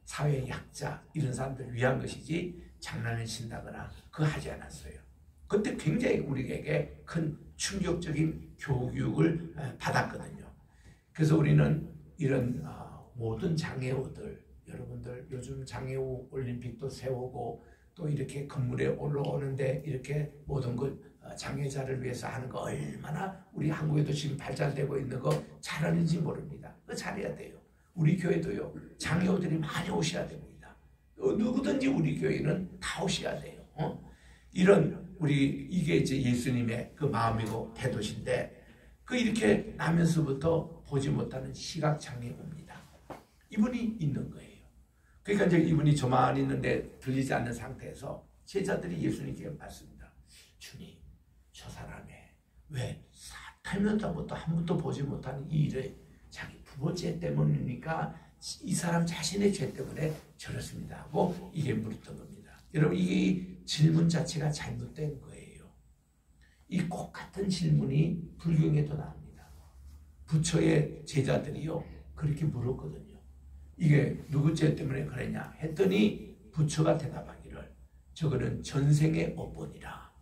사회의 약자 이런 사람들을 위한 것이지 장난을 친다거나 그거 하지 않았어요. 그때 굉장히 우리에게 큰 충격적인 교육을 받았거든요. 그래서 우리는 이런 모든 장애우들, 여러분들 요즘 장애우 올림픽도 세우고 또 이렇게 건물에 올라오는데 이렇게 모든 것 장애자를 위해서 하는 거 얼마나 우리 한국에도 지금 발달되고 있는 거 잘하는지 모릅니다. 그거 잘해야 돼요. 우리 교회도요 장애우들이 많이 오셔야 됩니다. 누구든지 우리 교회는 다 오셔야 돼요. 이런 이게 이제 예수님의 그 마음이고 태도신데 이렇게 나면서부터 보지 못하는 시각장애우입니다. 이분이 있는 거예요. 그러니까 이제 이분이 저만 있는데 들리지 않는 상태에서 제자들이 예수님께 말씀합니다. 주님, 저 사람의 왜 살면서부터 한 번도 보지 못하는 이 일을 자기 부모죄 때문이니까 이 사람 자신의 죄 때문에 저렇습니다 하고 이게 물었던 겁니다. 여러분 이게 질문 자체가 잘못된 거예요. 이 꼭 같은 질문이 불경에도 나옵니다. 부처의 제자들이요 그렇게 물었거든요. 이게 누구 죄 때문에 그랬냐 했더니 부처가 대답하기를 저거는 전생의 업본이라.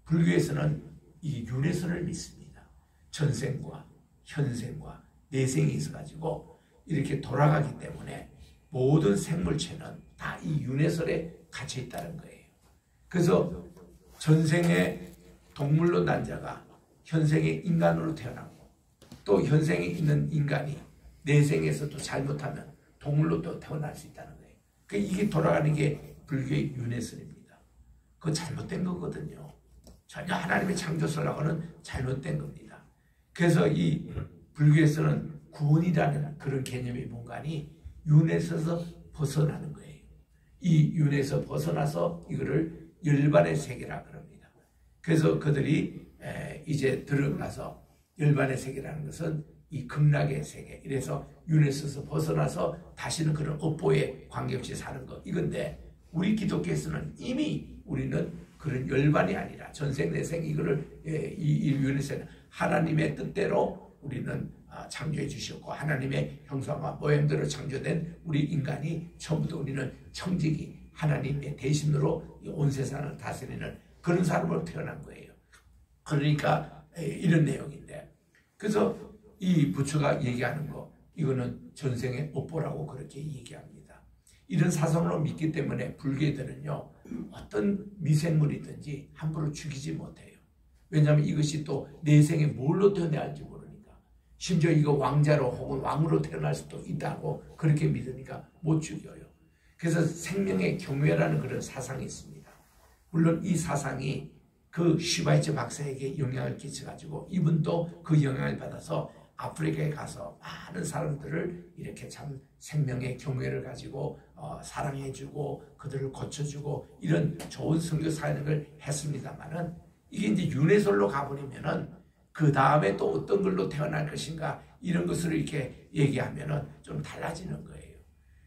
불교에서는 이 윤회선을 믿습니다. 전생과 현생과 내생이 있어가지고 이렇게 돌아가기 때문에 모든 생물체는 다 이 윤회설에 갇혀 있다는 거예요. 그래서 전생에 동물로 난 자가 현생에 인간으로 태어나고 또 현생에 있는 인간이 내생에서도 잘못하면 동물로 또 태어날 수 있다는 거예요. 그러니까 이게 돌아가는 게 불교의 윤회설입니다. 그거 잘못된 거거든요. 전혀 하나님의 창조설하고는 잘못된 겁니다. 그래서 이 불교에서는 구원이라는 그런 개념이 뭔가니 윤에서 벗어나는 거예요. 이 윤에서 벗어나서 이거를 열반의 세계라 그럽니다. 그래서 그들이 이제 들어가서 열반의 세계라는 것은 이 극락의 세계, 이래서 윤에서 벗어나서 다시는 그런 업보에 관계없이 사는 것, 이건데 우리 기독교에서는 이미 우리는 그런 열반이 아니라 전생 내생 이거를 이 윤에서는 하나님의 뜻대로 우리는 창조해 주셨고 하나님의 형상과 모양대로 창조된 우리 인간이 처음부터 우리는 청지기 하나님의 대신으로 온 세상을 다스리는 그런 사람으로 태어난 거예요. 그러니까 이런 내용인데, 그래서 이 부처가 얘기하는 거 이거는 전생의 업보라고 그렇게 얘기합니다. 이런 사상으로 믿기 때문에 불교인들은요 어떤 미생물이든지 함부로 죽이지 못해요. 왜냐하면 이것이 또 내생에 뭘로 태어날지 모르니까, 심지어 이거 왕자로 혹은 왕으로 태어날 수도 있다고 그렇게 믿으니까 못 죽여요. 그래서 생명의 경외라는 그런 사상이 있습니다. 물론 이 사상이 그 슈바이처 박사에게 영향을 끼쳐가지고 이분도 그 영향을 받아서 아프리카에 가서 많은 사람들을 이렇게 참 생명의 경외를 가지고 사랑해주고 그들을 고쳐주고 이런 좋은 선교 사역을 했습니다만은, 이게 이제 윤회설로 가버리면은 그 다음에 또 어떤 걸로 태어날 것인가 이런 것을 이렇게 얘기하면은 좀 달라지는 거예요.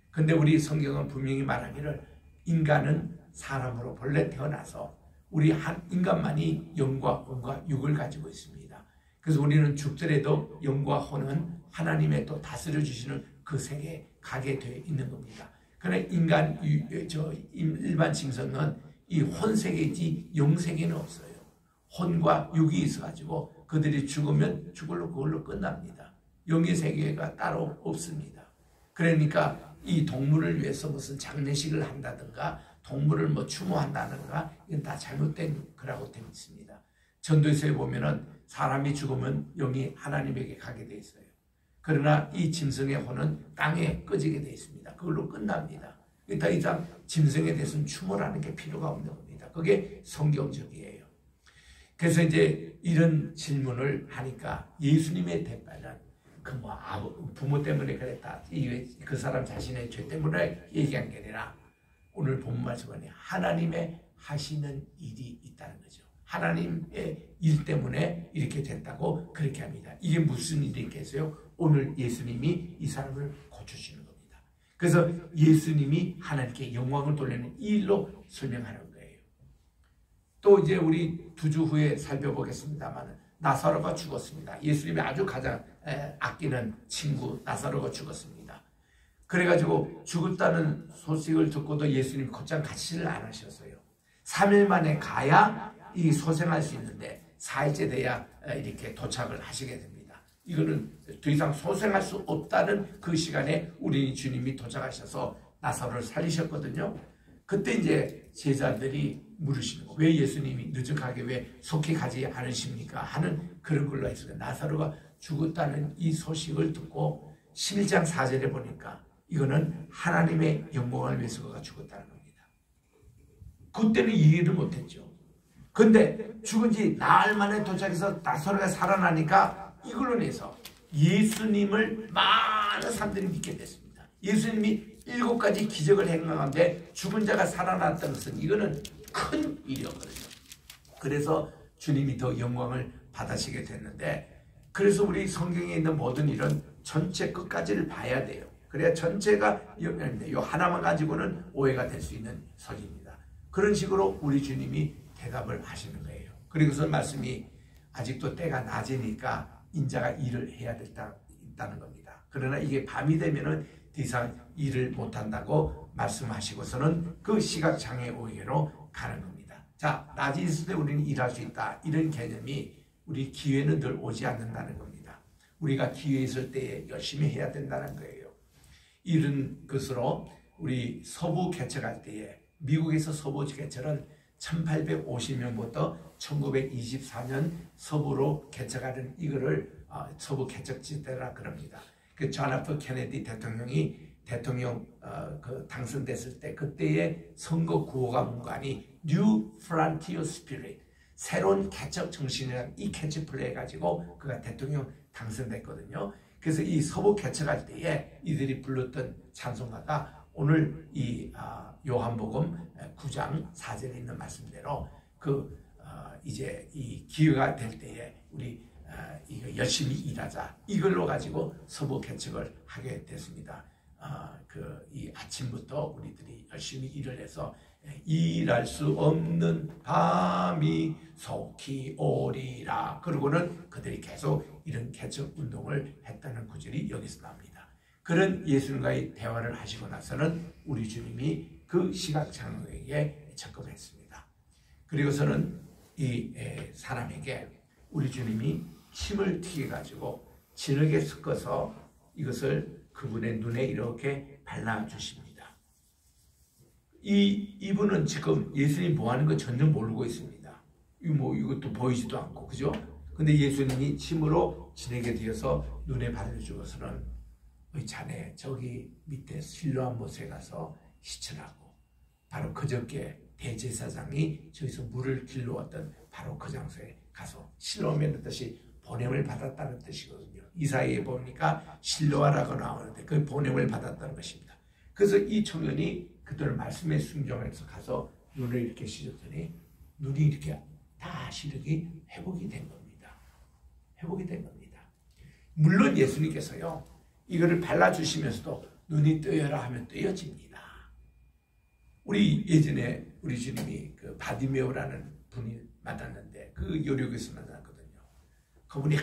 근데 우리 성경은 분명히 말하기를 인간은 사람으로 본래 태어나서 우리 한 인간만이 영과 혼과 육을 가지고 있습니다. 그래서 우리는 죽더라도 영과 혼은 하나님의 또 다스려 주시는 그 세계에 가게 되어 있는 겁니다. 그러나 인간 일반 짐승은 이 혼세계이지 영세계는 없어요. 혼과 육이 있어가지고 그들이 죽으면 그걸로 끝납니다. 영의 세계가 따로 없습니다. 그러니까 이 동물을 위해서 무슨 장례식을 한다든가 동물을 뭐 추모한다든가 이건 다 잘못된 거라고 되어 있습니다. 전도서에 보면은 사람이 죽으면 영이 하나님에게 가게 돼 있어요. 그러나 이 짐승의 혼은 땅에 꺼지게 돼 있습니다. 그걸로 끝납니다. 더 이상 짐승에 대해서는 추모라는 게 필요가 없는 겁니다. 그게 성경적이에요. 그래서 이제 이런 질문을 하니까 예수님의 대답은 부모 때문에 그랬다, 그 사람 자신의 죄 때문에 얘기한 게 아니라 오늘 본문 말씀은 하나님의 하시는 일이 있다는 거죠. 하나님의 일 때문에 이렇게 됐다고 그렇게 합니다. 이게 무슨 일이 있겠어요? 오늘 예수님이 이 사람을 고쳐주는 겁니다. 그래서 예수님이 하나님께 영광을 돌리는 이 일로 설명하는 거예요. 또 이제 우리 2주 후에 살펴보겠습니다만 나사로가 죽었습니다. 예수님이 아주 가장 아끼는 친구 나사로가 죽었습니다. 그래가지고 죽었다는 소식을 듣고도 예수님이 곧장 가시를 안 하셨어요. 3일 만에 가야 이 소생할 수 있는데 4일째 돼야 이렇게 도착을 하시게 됩니다. 이거는 더 이상 소생할 수 없다는 그 시간에 우리 주님이 도착하셔서 나사로를 살리셨거든요. 그때 이제 제자들이 물으시는 거, 왜 예수님이 늦적하게 왜 속히 가지 않으십니까? 하는 그런 걸로 했어요. 나사로가 죽었다는 이 소식을 듣고 11장 4절에 보니까 이거는 하나님의 영광을 위해서 그가 죽었다는 겁니다. 그때는 이해를 못했죠. 근데 죽은 지 나흘 만에 도착해서 나사로가 살아나니까 이걸로 인해서 예수님을 많은 사람들이 믿게 됐습니다. 예수님이 7가지 기적을 행하는데 죽은 자가 살아났다는 것은 이거는 큰 일이었거든요. 그래서 주님이 더 영광을 받으시게 됐는데, 그래서 우리 성경에 있는 모든 일은 전체 끝까지를 봐야 돼요. 그래야 전체가 영향인데 요 하나만 가지고는 오해가 될 수 있는 설입니다. 그런 식으로 우리 주님이 대답을 하시는 거예요. 그리고서 말씀이 아직도 때가 낮으니까 인자가 일을 해야 된다는 겁니다. 그러나 이게 밤이 되면은 더 이상 일을 못한다고 말씀하시고서는 그 시각장애 오해로 가는 겁니다. 자, 낮이 있을 때 우리는 일할 수 있다, 이런 개념이 우리 기회는 늘 오지 않는다는 겁니다. 우리가 기회 있을 때 열심히 해야 된다는 거예요. 이런 것으로 우리 서부 개척할 때에 미국에서 서부 개척은 1850년부터 1924년 서부로 개척하는 이거를 서부 개척지대라 그럽니다. 그 존 F 케네디 대통령이 대통령 당선됐을 때 그때의 선거 구호가 뭔가니 New Frontier Spirit, 새로운 개척 정신이라는 이 캐치플레이 가지고 그가 대통령 당선됐거든요. 그래서 이 서부 개척할 때에 이들이 불렀던 찬송가가 오늘 이 요한복음 9장 4절에 있는 말씀대로 이제 이 기회가 될 때에 우리 이거 열심히 일하자, 이걸로 가지고 서부 개척을 하게 됐습니다. 이 아침부터 우리들이 열심히 일을 해서 일할 수 없는 밤이 속히 오리라. 그러고는 그들이 계속 이런 개척 운동을 했다는 구절이 여기서 나옵니다. 그런 예수님과의 대화를 하시고 나서는 우리 주님이 그 시각장애인에게 접근했습니다. 그리고서는 이 사람에게 우리 주님이 침을 튀겨가지고 진흙에 섞어서 이것을 그분의 눈에 이렇게 발라주십니다. 이분은 지금 예수님 뭐 하는 거 전혀 모르고 있습니다. 이것도 보이지도 않고, 그죠? 근데 예수님이 침으로 진에게 뒤어서 눈에 발라주고서는 자네 저기 밑에 실로암 못에 가서 시천하고, 바로 그저께 대제사장이 저기서 물을 길러왔던 바로 그 장소에 가서, 실로암이라는 뜻이 보냄을 받았다는 뜻이거든요. 이사야에 보니까 실로아라고 나오는데 그 보냄을 받았다는 것입니다. 그래서 이 청년이 그들 말씀에 순종해서 가서 눈을 이렇게 씻었더니 눈이 이렇게 다 시력이 회복이 된 겁니다. 회복이 된 겁니다. 물론 예수님께서요, 이거를 발라주시면서도 눈이 뜨여라 하면 뜨여집니다. 우리 예전에 우리 주님이 그 바디메오라는 분이 만났는데 그 요리교에서 만났거든요. 그분이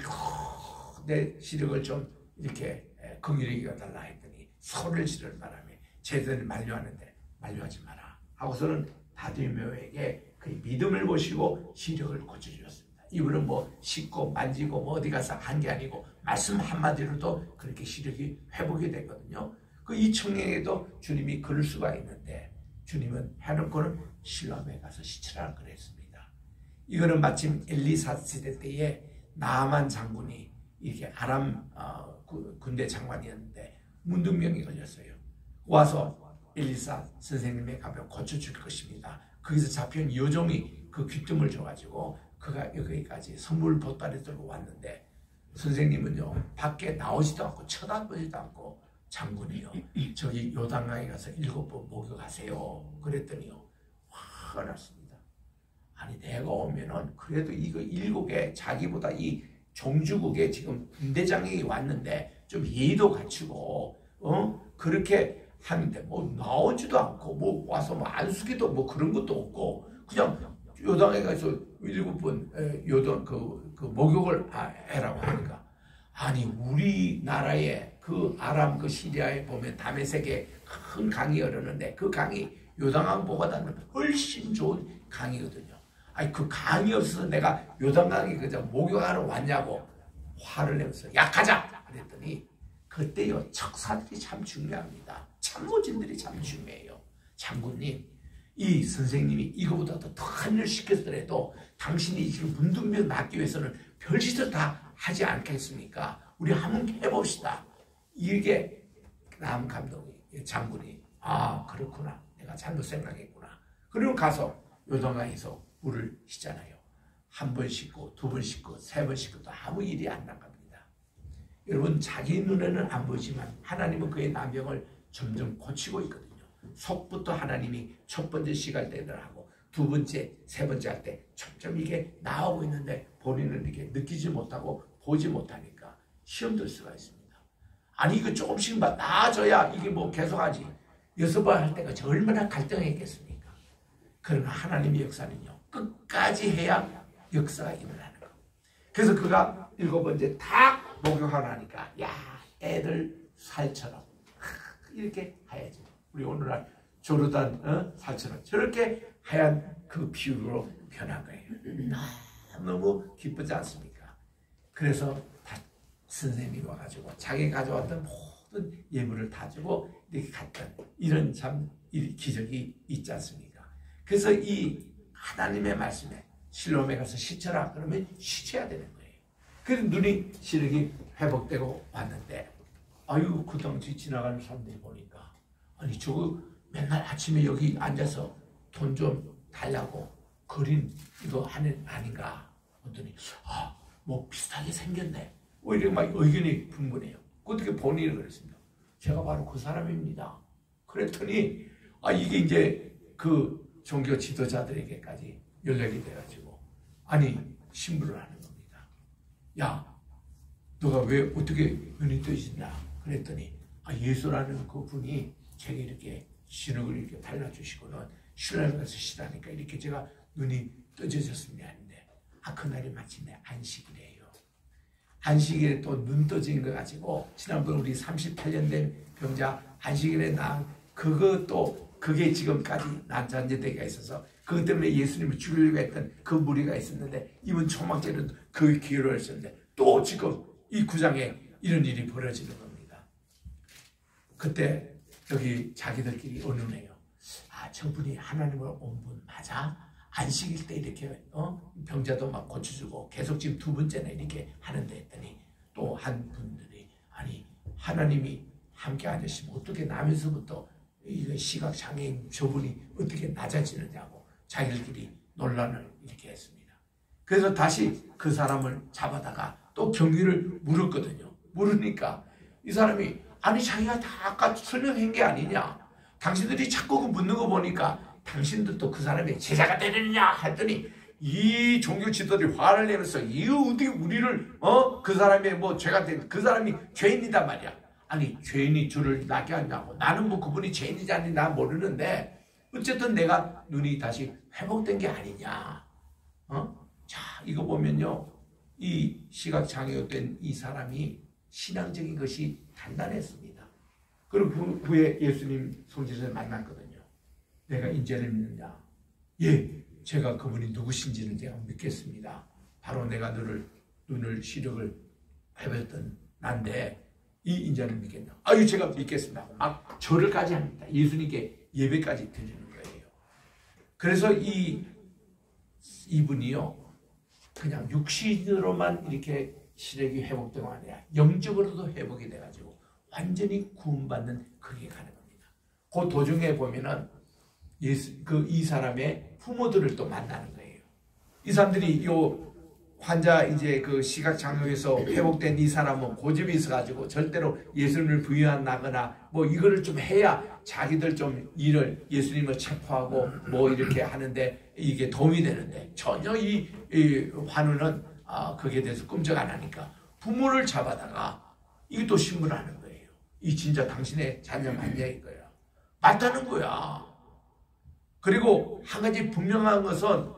내 시력을 좀 이렇게 긍휼히 여달라 했더니 소를 지를 바람에 제자를 만류하는데 만류하지 마라 하고서는 바디메오에게 그 믿음을 보시고 시력을 고쳐주셨습니다. 이분은 뭐 씻고 만지고 뭐 어디 가서 한 게 아니고 말씀 한마디로도 그렇게 시력이 회복이 됐거든요. 이 청년에게도 주님이 그럴 수가 있는데 주님은 해놓고는 실로암에 가서 씻으라고 그랬습니다. 이거는 마침 엘리사 시대 때에 나아만 장군이 이렇게 아람 군대 장관이었는데 문둥병이 걸렸어요. 와서 엘리사 선생님의 가면 고쳐줄 것입니다. 거기서 잡혀온 요정이 그 귀뜸을 줘가지고 그가 여기까지 선물 보따리 들고 왔는데 선생님은요 밖에 나오지도 않고 쳐다보지도 않고 장군이요 저기 요단강에 가서 7번 목욕하세요 그랬더니요 화가 났습니다. 아니 내가 오면은 그래도 이거 7개 자기보다 이 종주국에 지금 군대장이 왔는데 좀 예의도 갖추고 그렇게 하는데 뭐 나오지도 않고 뭐 와서 뭐 안수기도 뭐 그런 것도 없고 그냥 요단에 가서 7번 요단 그 목욕을 해라고 하니까 아니 우리나라에 그 아람 그 시리아에 보면 다메섹에 큰 강이 흐르는데 그 강이 요단강보다는 훨씬 좋은 강이거든요. 아니 그 강이 없어서 내가 요단강에 그저 목욕하러 왔냐고 화를 내면서 약하자 그랬더니 그때요 척사들이 참 중요합니다. 참모진들이 참 중요해요. 장군님 이 선생님이 이거보다도 더 큰 일 시켰더라도 당신이 지금 문둥병 낫기 위해서는 별짓을 다 하지 않겠습니까? 우리 한번 해봅시다. 이게 남 감독이 장군이 그렇구나 내가 잘못 생각했구나. 그리고 가서 요단강에서 물을 씻잖아요. 한 번 씻고 2번 씻고 3번 씻고도 아무 일이 안 나갑니다. 여러분 자기 눈에는 안 보이지만 하나님은 그의 남병을 점점 고치고 있거든요. 속부터 하나님이 첫 번째 시갈 때를 하고 2번째, 3번째 할 때 점점 이게 나오고 있는데 본인은 이렇게 느끼지 못하고 보지 못하니까 시험 들 수가 있습니다. 아니 이거 조금씩만 나아져야 이게 뭐 계속하지 6번 할 때가 얼마나 갈등했겠습니까? 그러나 하나님의 역사는요 끝까지 해야 역사가 일어나는 거. 그래서 그가 7번째 딱 목욕하고 나니까 야 애들 살처럼 이렇게 하얘져. 우리 오늘날 조르단 살처럼 저렇게 하얀 그 피부로 변한 거예요. 너무 기쁘지 않습니까? 그래서 선생님이 와가지고 자기 가져왔던 예물을 다 주고 이렇게 갔던 이런 참 기적이 있지 않습니까? 그래서 이 하나님의 말씀에 실로암에 가서 씻어라 그러면 씻어야 되는 거예요. 그래서 눈이 시력이 회복되고 왔는데 아유 그 당시 지나가는 사람들이 보니까 아니 저거 맨날 아침에 여기 앉아서 돈 좀 달라고 그린 이거 하는 아닌가 했더니 뭐 비슷하게 생겼네. 오히려 막 의견이 분분해요. 어떻게 본인을 그랬습니다. 제가 바로 그 사람입니다. 그랬더니 이게 이제 그 종교 지도자들에게까지 연락이 돼가지고 아니 신부를 하는 겁니다. 야 너가 왜 어떻게 눈이 뜨신다 그랬더니 예수라는 그 분이 제게 이렇게 신흙을 이렇게 발라주시고는 신랑을 가서 쉬라니까 이렇게 제가 눈이 떠져졌습니다 하는데 그날이 마침내 안식이래요. 안식일에 또 눈 떠진 거 가지고 지난번 우리 38년 된 병자 안식일에 난 그게 지금까지 난자제대가 있어서 그것 때문에 예수님을 죽이려고 했던 그 무리가 있었는데 이번 초막절에도 그 기회를 했었는데 또 지금 이 구장에 이런 일이 벌어지는 겁니다. 그때 여기 자기들끼리 의논해요. 저분이 하나님을 온 분 맞아? 안식일 때 이렇게 병자도 막 고쳐주고 계속 지금 두 번째나 이렇게 하는데 했더니 또 한 분들이 아니 하나님이 함께 앉으시면 어떻게 나면서부터 이 시각장애인 저분이 어떻게 낮아지느냐고 자기들끼리 논란을 이렇게 했습니다. 그래서 다시 그 사람을 잡아다가 또 경위를 물었거든요. 물으니까 이 사람이 아니 자기가 다 아까 설명한 게 아니냐. 당신들이 자꾸 그 묻는 거 보니까 당신들도 그 사람의 제자가 되느냐 했더니 이 종교 지도들이 화를 내면서 이거 어떻게 우리를 그 사람의 뭐 죄가 된 그 사람이 죄인이단 말이야. 아니 죄인이 주를 나게 하냐고. 나는 뭐 그분이 죄인이지 아닌지 난 모르는데 어쨌든 내가 눈이 다시 회복된 게 아니냐. 자 이거 보면요. 이 시각장애된 이 사람이 신앙적인 것이 단단했습니다. 그리고 그 후에 예수님 손짓을 만났거든요. 내가 인자를 믿느냐? 예, 제가 그분이 누구신지는 제가 믿겠습니다. 바로 내가 눈을 시력을 해봤던 난데 이 인자를 믿겠나? 아유 제가 믿겠습니다. 막 절을까지 합니다. 예수님께 예배까지 드리는 거예요. 그래서 이분이요 그냥 육신으로만 이렇게 시력이 회복되고 아니라 영적으로도 회복이 돼가지고 완전히 구원받는 그게 가는 겁니다. 그 도중에 보면은 이 사람의 부모들을 또 만나는 거예요. 이 사람들이 요 환자 이제 그 시각장애에서 회복된 이 사람은 고집이 있어가지고 절대로 예수님을 부인하거나 뭐 이거를 좀 해야 자기들 좀 일을 예수님을 체포하고 뭐 이렇게 하는데 이게 도움이 되는데 전혀 이 환우는 거기에 대해서 끔찍 안 하니까 부모를 잡아다가 이게 또 신문을 하는 거예요. 이 진짜 당신의 자녀 맞냐 이거야. 맞다는 거야. 그리고 한 가지 분명한 것은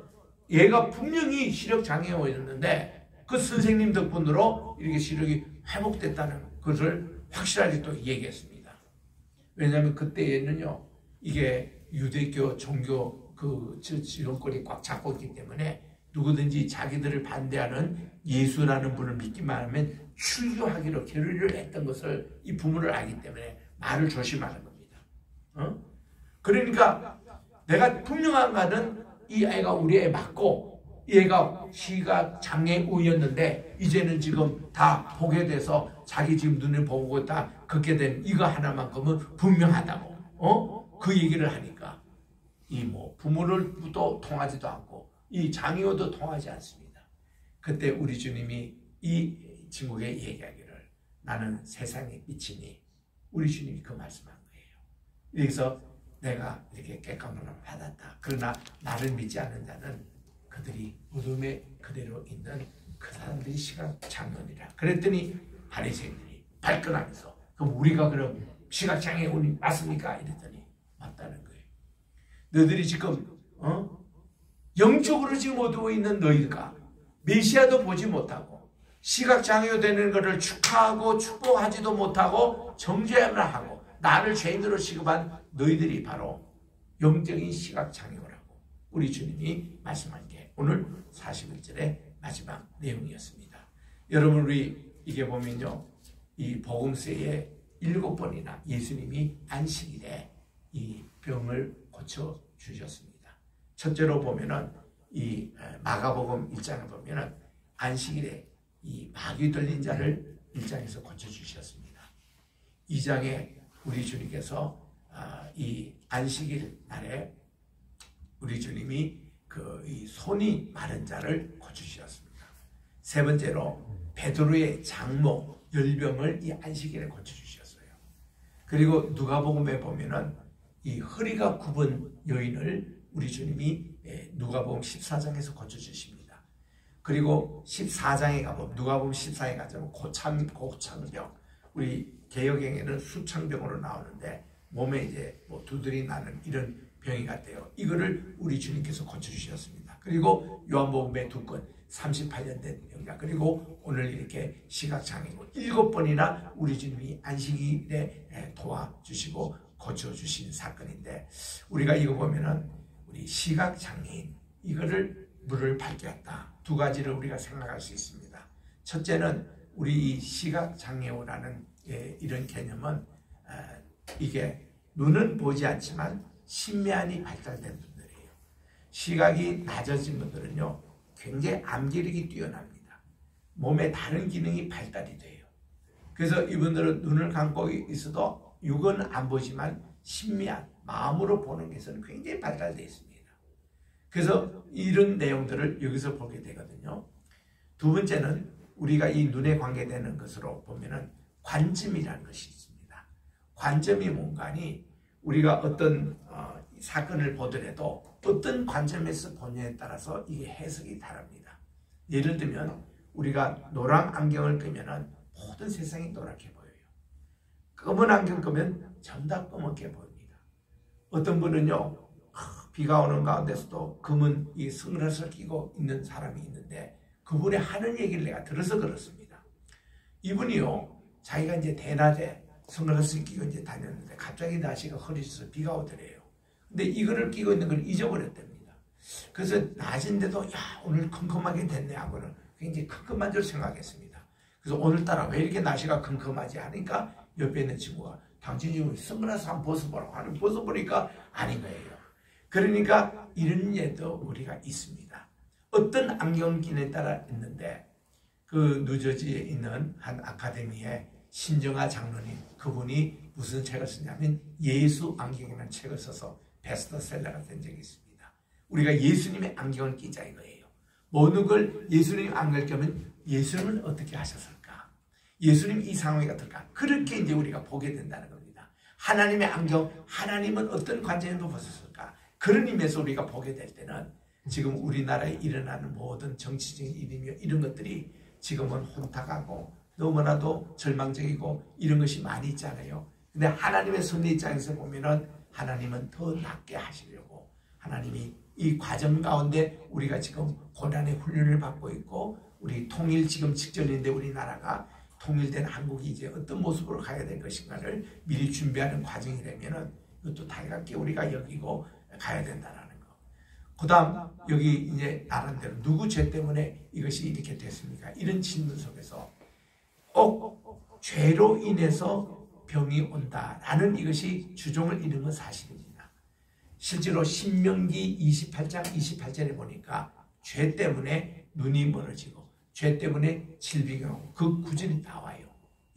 얘가 분명히 시력장애였는데 그 선생님 덕분으로 이렇게 시력이 회복됐다는 것을 확실하게 또 얘기했습니다. 왜냐하면 그때에는요 이게 유대교 종교 그 지론권이 꽉 잡고 있기 때문에 누구든지 자기들을 반대하는 예수라는 분을 믿기만 하면 출교하기로 결의를 했던 것을 이 부모를 알기 때문에 말을 조심하는 겁니다. 그러니까 내가 분명한 거는 이 아이가 우리 애 맞고 이 애가 시각장애우였는데 이제는 지금 다 보게 돼서 자기 지금 눈을 보고 다 걷게 된 이거 하나만큼은 분명하다고 그 얘기를 하니까 이 뭐 부모를도 통하지도 않고 이 장애우도 통하지 않습니다. 그때 우리 주님이 이 친구에게 얘기하기를 나는 세상에 빛이니 우리 주님이 그 말씀한 거예요. 그래서 내가 이렇게 깨끗함을 받았다. 그러나 나를 믿지 않는 자는 그들이 어둠에 그대로 있는 그 사람들이 시각장애인이라. 그랬더니 바리새인들이 발끈하면서 그럼 우리가 그럼 시각장애인이 맞습니까? 이랬더니 맞다는 거예요. 너희들이 지금 영적으로 지금 어두워 있는 너희가 메시아도 보지 못하고 시각장애 되는 것을 축하하고 축복하지도 못하고 정죄를 하고 나를 죄인으로 취급한 너희들이 바로 영적인 시각장애라고 우리 주님이 말씀한 게 오늘 41절의 마지막 내용이었습니다. 여러분 우리 이게 보면요 이 복음서에 7번이나 예수님이 안식일에 이 병을 고쳐 주셨습니다. 첫째로 보면은 이 마가복음 1장에 보면은 안식일에 이 마귀 들린 자를 1장에서 고쳐 주셨습니다. 2장에 우리 주님께서 이 안식일 날에 우리 주님이 이 손이 마른 자를 고쳐 주셨습니다. 세 번째로 베드로의 장모 열병을 이 안식일에 고쳐 주셨어요. 그리고 누가복음에 보면은 이 허리가 굽은 여인을 우리 주님이 누가복음 14장에서 고쳐 주십니다. 그리고 14장에 가보면 누가복음 14장에 가자면 고창병, 우리 개역행에는 수창병으로 나오는데 몸에 이제 뭐 두드리 나는 이런 병이 같대요. 이거를 우리 주님께서 고쳐 주셨습니다. 그리고 요한복음의 2건 38년 된 병자, 그리고 오늘 이렇게 시각장애인 7번이나 우리 주님이 안식일에 도와주시고 고쳐주신 사건인데, 우리가 이거 보면은 우리 시각장애인 이거를 물을 밝혔다. 두 가지를 우리가 생각할 수 있습니다. 첫째는 우리 이 시각장애우라는 이런 개념은 이게 눈은 보지 않지만 심미안이 발달된 분들이에요. 시각이 낮아진 분들은요 굉장히 암기력이 뛰어납니다. 몸의 다른 기능이 발달이 돼요. 그래서 이분들은 눈을 감고 있어도 육은 안 보지만 심미안, 마음으로 보는 것은 굉장히 발달되어 있습니다. 그래서 이런 내용들을 여기서 보게 되거든요. 두 번째는 우리가 이 눈에 관계되는 것으로 보면은 관점이라는 것이 있습니다. 관점이 뭔가니 우리가 어떤 사건을 보더라도 어떤 관점에서 보느냐에 따라서 이게 해석이 다릅니다. 예를 들면 우리가 노란 안경을 끼면은 모든 세상이 노랗게 보여요. 검은 안경 끼면 전부 다 검게 보입니다. 어떤 분은요 비가 오는 가운데서도 검은 이 선글라스를 끼고 있는 사람이 있는데 그분이 하는 얘기를 내가 들어서 그렇습니다. 이분이요 자기가 이제 대낮에 선글라스 끼고 이제 다녔는데 갑자기 날씨가 흐려져서 비가 오더래요. 근데 이거를 끼고 있는 걸 잊어버렸답니다. 그래서 낮인데도 야 오늘 컴컴하게 됐네 하고는 굉장히 컴컴한 줄 생각했습니다. 그래서 오늘따라 왜 이렇게 날씨가 컴컴하지 하니까 옆에 있는 친구가 당신이 선글라스 한번 벗어보라고 하는 벗어보니까 아닌 거예요. 그러니까 이런 예도 우리가 있습니다. 어떤 안경끼에 따라 있는데 그 뉴저지에 있는 한 아카데미에 신정아 장로님, 그분이 무슨 책을 쓰냐면 예수 안경이라는 책을 써서 베스트셀러가 된 적이 있습니다. 우리가 예수님의 안경을 끼자 이거예요. 모든 걸 예수님 안경을 끼면 예수님은 어떻게 하셨을까? 예수님 이 상황이 어떨까? 그렇게 이제 우리가 보게 된다는 겁니다. 하나님의 안경, 하나님은 어떤 관점에서 보셨을까? 그런 의미에서 우리가 보게 될 때는 지금 우리나라에 일어나는 모든 정치적인 일이며 이런 것들이 지금은 혼탁하고 너무나도 절망적이고 이런 것이 많이 있잖아요. 근데 하나님의 섭리 입장에서 보면은 하나님은 더 낫게 하시려고 하나님이 이 과정 가운데 우리가 지금 고난의 훈련을 받고 있고 우리 통일 지금 직전인데 우리나라가 통일된 한국이 이제 어떤 모습으로 가야 될 것인가를 미리 준비하는 과정이라면은 이것도 달갑게 우리가 여기고 가야 된다는 거. 그 다음 여기 이제 나름대로 누구 죄 때문에 이것이 이렇게 됐습니까? 이런 질문 속에서 꼭 죄로 인해서 병이 온다라는 이것이 주종을 이룬 건 사실입니다. 실제로 신명기 28장 28절에 보니까 죄 때문에 눈이 멀어지고 죄 때문에 질병이 오고 그 구절이 나와요.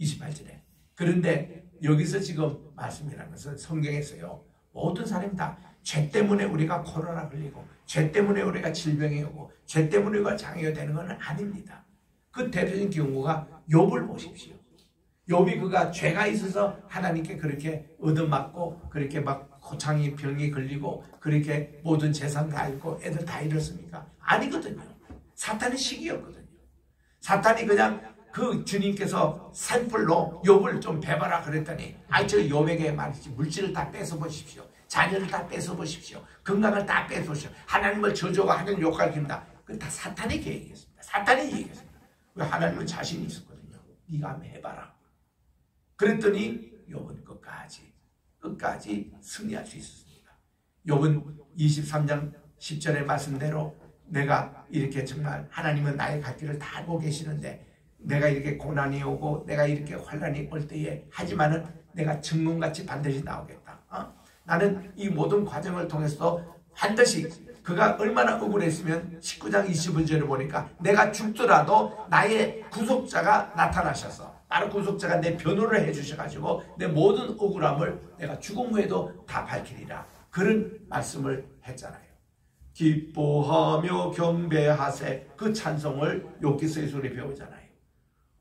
28절에. 그런데 여기서 지금 말씀이라는 것은 성경에서요. 모든 사람이 다 죄 때문에 우리가 코로나 걸리고 죄 때문에 우리가 질병이 오고 죄 때문에 우리가 장애가 되는 건 아닙니다. 그 대표적인 경우가 욥을 보십시오. 욥이 그가 죄가 있어서 하나님께 그렇게 얻어맞고 그렇게 막 고창이 병이 걸리고 그렇게 모든 재산 다 잃고 애들 다 잃었습니까? 아니거든요. 사탄의 시기였거든요. 사탄이 그냥 그 주님께서 샘플로 욥을 좀 배봐라 그랬더니 아이 저 욥에게 말이지 물질을 다 뺏어 보십시오. 자녀를 다 뺏어 보십시오. 건강을 다 뺏어 보십시오. 하나님을 저주하고 하나님을 욕하십니다. 그건 다 사탄의 계획이었습니다. 사탄이 얘기했습니다. 왜 하나님은 자신이 있었거든요. 네가 한번 해봐라. 그랬더니 욥은 끝까지 승리할 수 있었습니다. 욥은 23장 10절의 말씀대로 내가 이렇게 정말 하나님은 나의 갈 길을 다 알고 계시는데 내가 이렇게 고난이 오고 내가 이렇게 환난이 올 때에 하지만은 내가 증문같이 반드시 나오겠다. 나는 이 모든 과정을 통해서 반드시 그가 얼마나 억울했으면 19장 21절을 보니까 내가 죽더라도 나의 구속자가 나타나셔서 바로 구속자가 내 변호를 해주셔가지고 내 모든 억울함을 내가 죽음 후에도 다 밝히리라. 그런 말씀을 했잖아요. 기뻐하며 경배하세, 그 찬송을 욥기서의 소리 배우잖아요.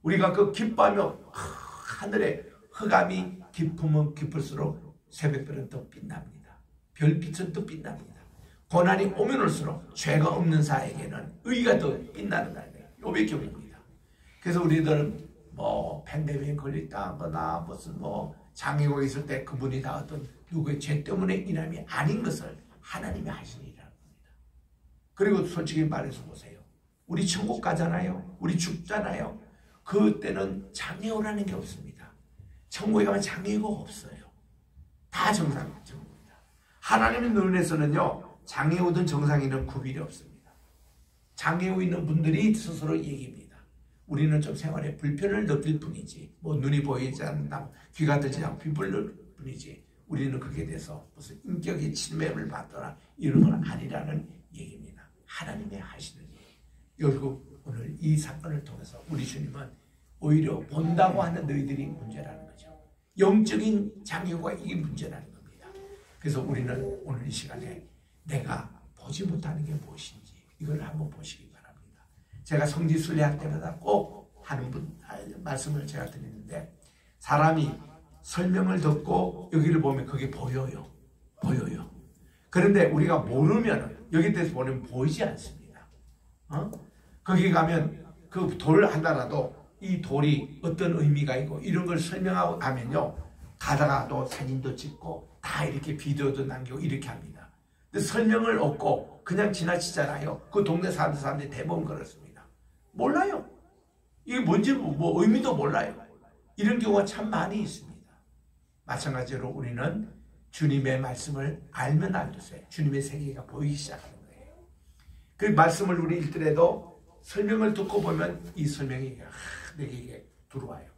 우리가 그 기뻐하며 하늘의 흑암이 깊으면 깊을수록 새벽별은 더 빛납니다. 별빛은 더 빛납니다. 고난이 오면 올수록 죄가 없는 자에게는 의가 더 빛나는 거예요. 욥의 경우입니다. 그래서 우리들은 뭐 팬데믹에 걸렸다거나 무슨 뭐 장애가 있을 때 그분이 다 어떤 누구의 죄 때문에 인함이 아닌 것을 하나님이 하신 일이라는 겁니다. 그리고 솔직히 말해서 보세요. 우리 천국 가잖아요. 우리 죽잖아요. 그때는 장애오라는 게 없습니다. 천국에 가면 장애가 없어요. 다 정상입니다. 하나님의 눈에서는요, 장애우든 정상이든 구별이 없습니다. 장애우 있는 분들이 스스로 얘기합니다. 우리는 좀 생활에 불편을 느낄 뿐이지, 뭐 눈이 보이지 않는다, 귀가 들지 않고 비불릴 뿐이지, 우리는 그게 대해서 무슨 인격의 침해를 받거나 이런 건 아니라는 얘기입니다. 하나님이 하시는 일. 결국 오늘 이 사건을 통해서 우리 주님은 오히려 본다고 하는 너희들이 문제라는 거죠. 영적인 장애가 이게 문제라는 겁니다. 그래서 우리는 오늘 이 시간에 내가 보지 못하는 게 무엇인지 이걸 한번 보시기 바랍니다. 제가 성지순례할 때마다 꼭 하는 말씀을 제가 드리는데, 사람이 설명을 듣고 여기를 보면 그게 보여요. 그런데 우리가 모르면 여기 대해서 보면 보이지 않습니다. 거기 가면 그 돌을 하나라도 이 돌이 어떤 의미가 있고 이런 걸 설명하고 가면요, 가다가도 사진도 찍고 다 이렇게 비디오도 남기고 이렇게 합니다. 근데 설명을 얻고 그냥 지나치잖아요. 그 동네 사는 사람들이 대부분 그렇습니다. 몰라요. 이게 뭔지 뭐 의미도 몰라요. 이런 경우가 참 많이 있습니다. 마찬가지로 우리는 주님의 말씀을 알면 알수록 주님의 세계가 보이기 시작하는 거예요. 그 말씀을 우리 읽더라도 설명을 듣고 보면 이 설명이 내게 이게 들어와요.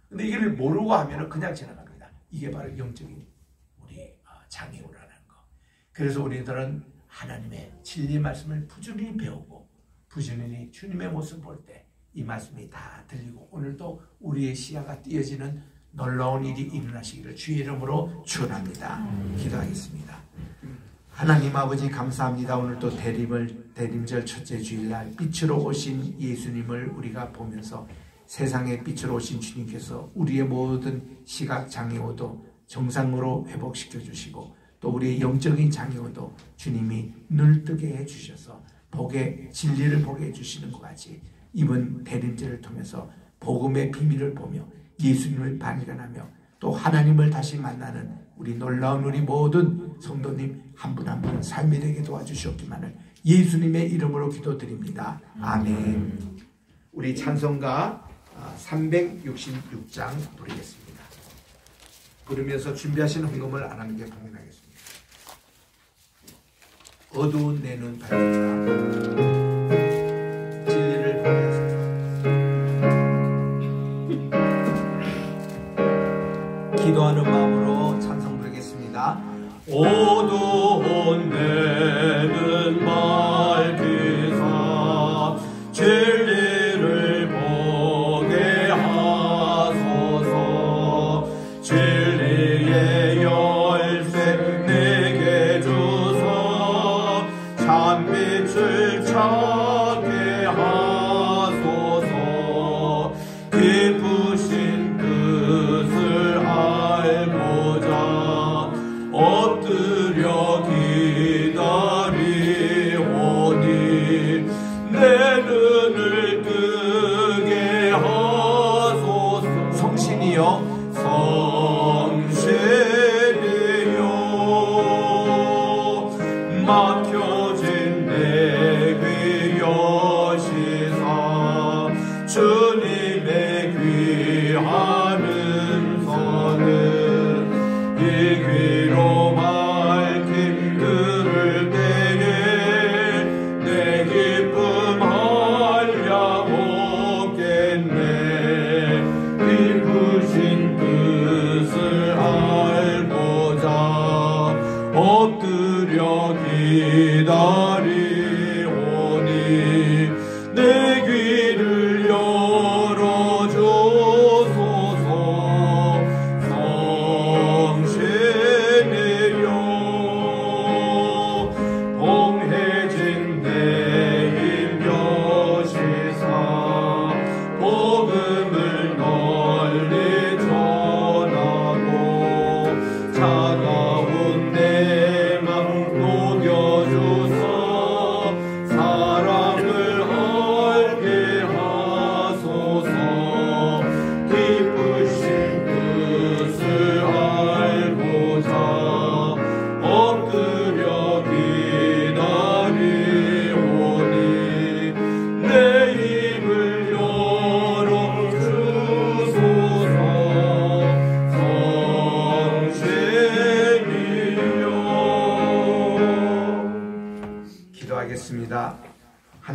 근데 이걸 모르고 하면 그냥 지나갑니다. 이게 바로 영적인 우리 장애우라는 거. 그래서 우리들은 하나님의 진리 말씀을 부지런히 배우고 부지런히 주님의 모습 볼 때 이 말씀이 다 들리고 오늘도 우리의 시야가 띄어지는 놀라운 일이 일어나시기를 주의 이름으로 축원합니다. 기도하겠습니다. 하나님 아버지 감사합니다. 오늘도 대림절 첫째 주일날 빛으로 오신 예수님을 우리가 보면서 세상의 빛으로 오신 주님께서 우리의 모든 시각 장애오도 정상으로 회복시켜 주시고 또 우리의 영적인 장애오도 주님이 눈을 뜨게 해주셔서 진리를 보게 해주시는 것 같이 이번 대림절을 통해서 복음의 비밀을 보며 예수님을 발견하며 또 하나님을 다시 만나는 우리 놀라운 우리 모든 성도님 한 분 한 분 삶이 되게 도와주시옵기만을 예수님의 이름으로 기도드립니다. 아멘. 우리 찬송가 366장 부르겠습니다. 부르면서 준비하시는 헌금을 안 하는 게 당연하겠습니다. 어두운 내 눈 밝히라. 진리를 보내서 기도하는 마음으로 찬송 부르겠습니다. 어두운 내 눈 밝히사 진리를 보게 하소서. 진리의 열쇠 내게 주소. 참빛을 찾게 하소서. 깊으신 뜻을 알고자 엎드려 기다리오니 내 눈을 뜨게 하소서. 성신이여 막혀진 내 귀 여시사 주님의 귀하는 선은 이 귀로 밝힌 들을 때에 내 기쁨 한량 없겠네.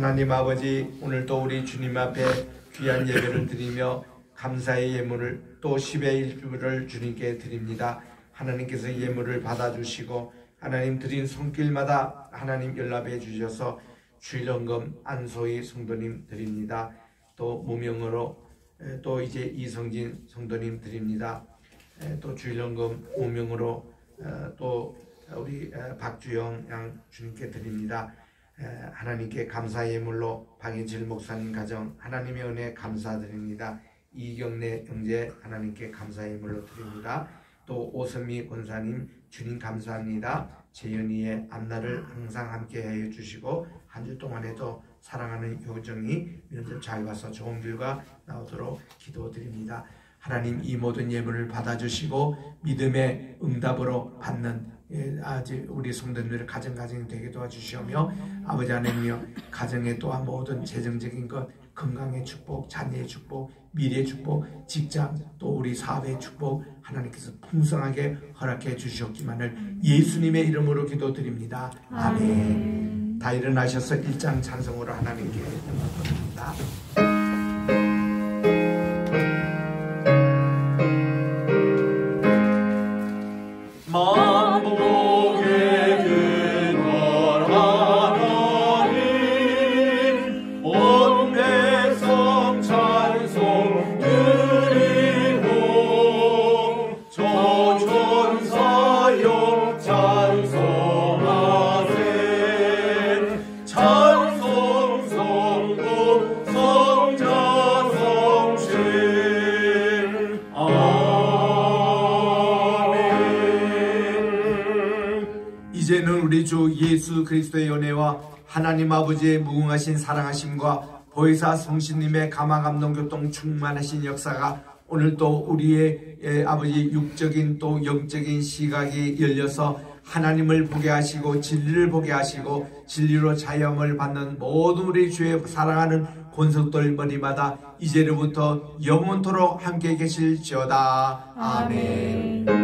하나님 아버지, 오늘도 우리 주님 앞에 귀한 예배를 드리며 감사의 예물을 또 10의 1주를 주님께 드립니다. 하나님께서 예물을 받아주시고 하나님 드린 손길마다 하나님 연락해 주셔서 주일연금 안소희 성도님 드립니다. 또 무명으로 또 이제 이성진 성도님 드립니다. 또 주일연금 무명으로 또 우리 박주영 양 주님께 드립니다. 하나님께 감사 예물로 박인칠 목사님 가정 하나님의 은혜 감사드립니다. 이경래 형제 하나님께 감사 예물로 드립니다. 또 오선미 권사님 주님 감사합니다. 재현이의 앞날을 항상 함께하여 주시고 한 주 동안에도 사랑하는 효정이 면접 잘 봐서 좋은 결과 나오도록 기도드립니다. 하나님 이 모든 예물을 받아주시고 믿음의 응답으로 받는 아직 우리 성도님들의 가정이 되게 도와주시오며 아버지 하나님이여 가정에 또한 모든 재정적인 것 건강의 축복, 자녀의 축복, 미래의 축복, 직장 또 우리 사회의 축복 하나님께서 풍성하게 허락해 주시옵기만을 예수님의 이름으로 기도드립니다. 아멘. 다 일어나셔서 1장 찬송으로 하나님께 영광 드립니다. 이제는 우리 주 예수 그리스도의 연애와 하나님 아버지의 무궁하신 사랑하심과 보혜사 성신님의 감화감동교통 충만하신 역사가 오늘도 우리의 아버지 육적인 또 영적인 시각이 열려서 하나님을 보게 하시고 진리를 보게 하시고 진리로 자유함을 받는 모든 우리 주의 사랑하는 권속들 머리마다 이제로부터 영원토록 함께 계실지어다. 아멘.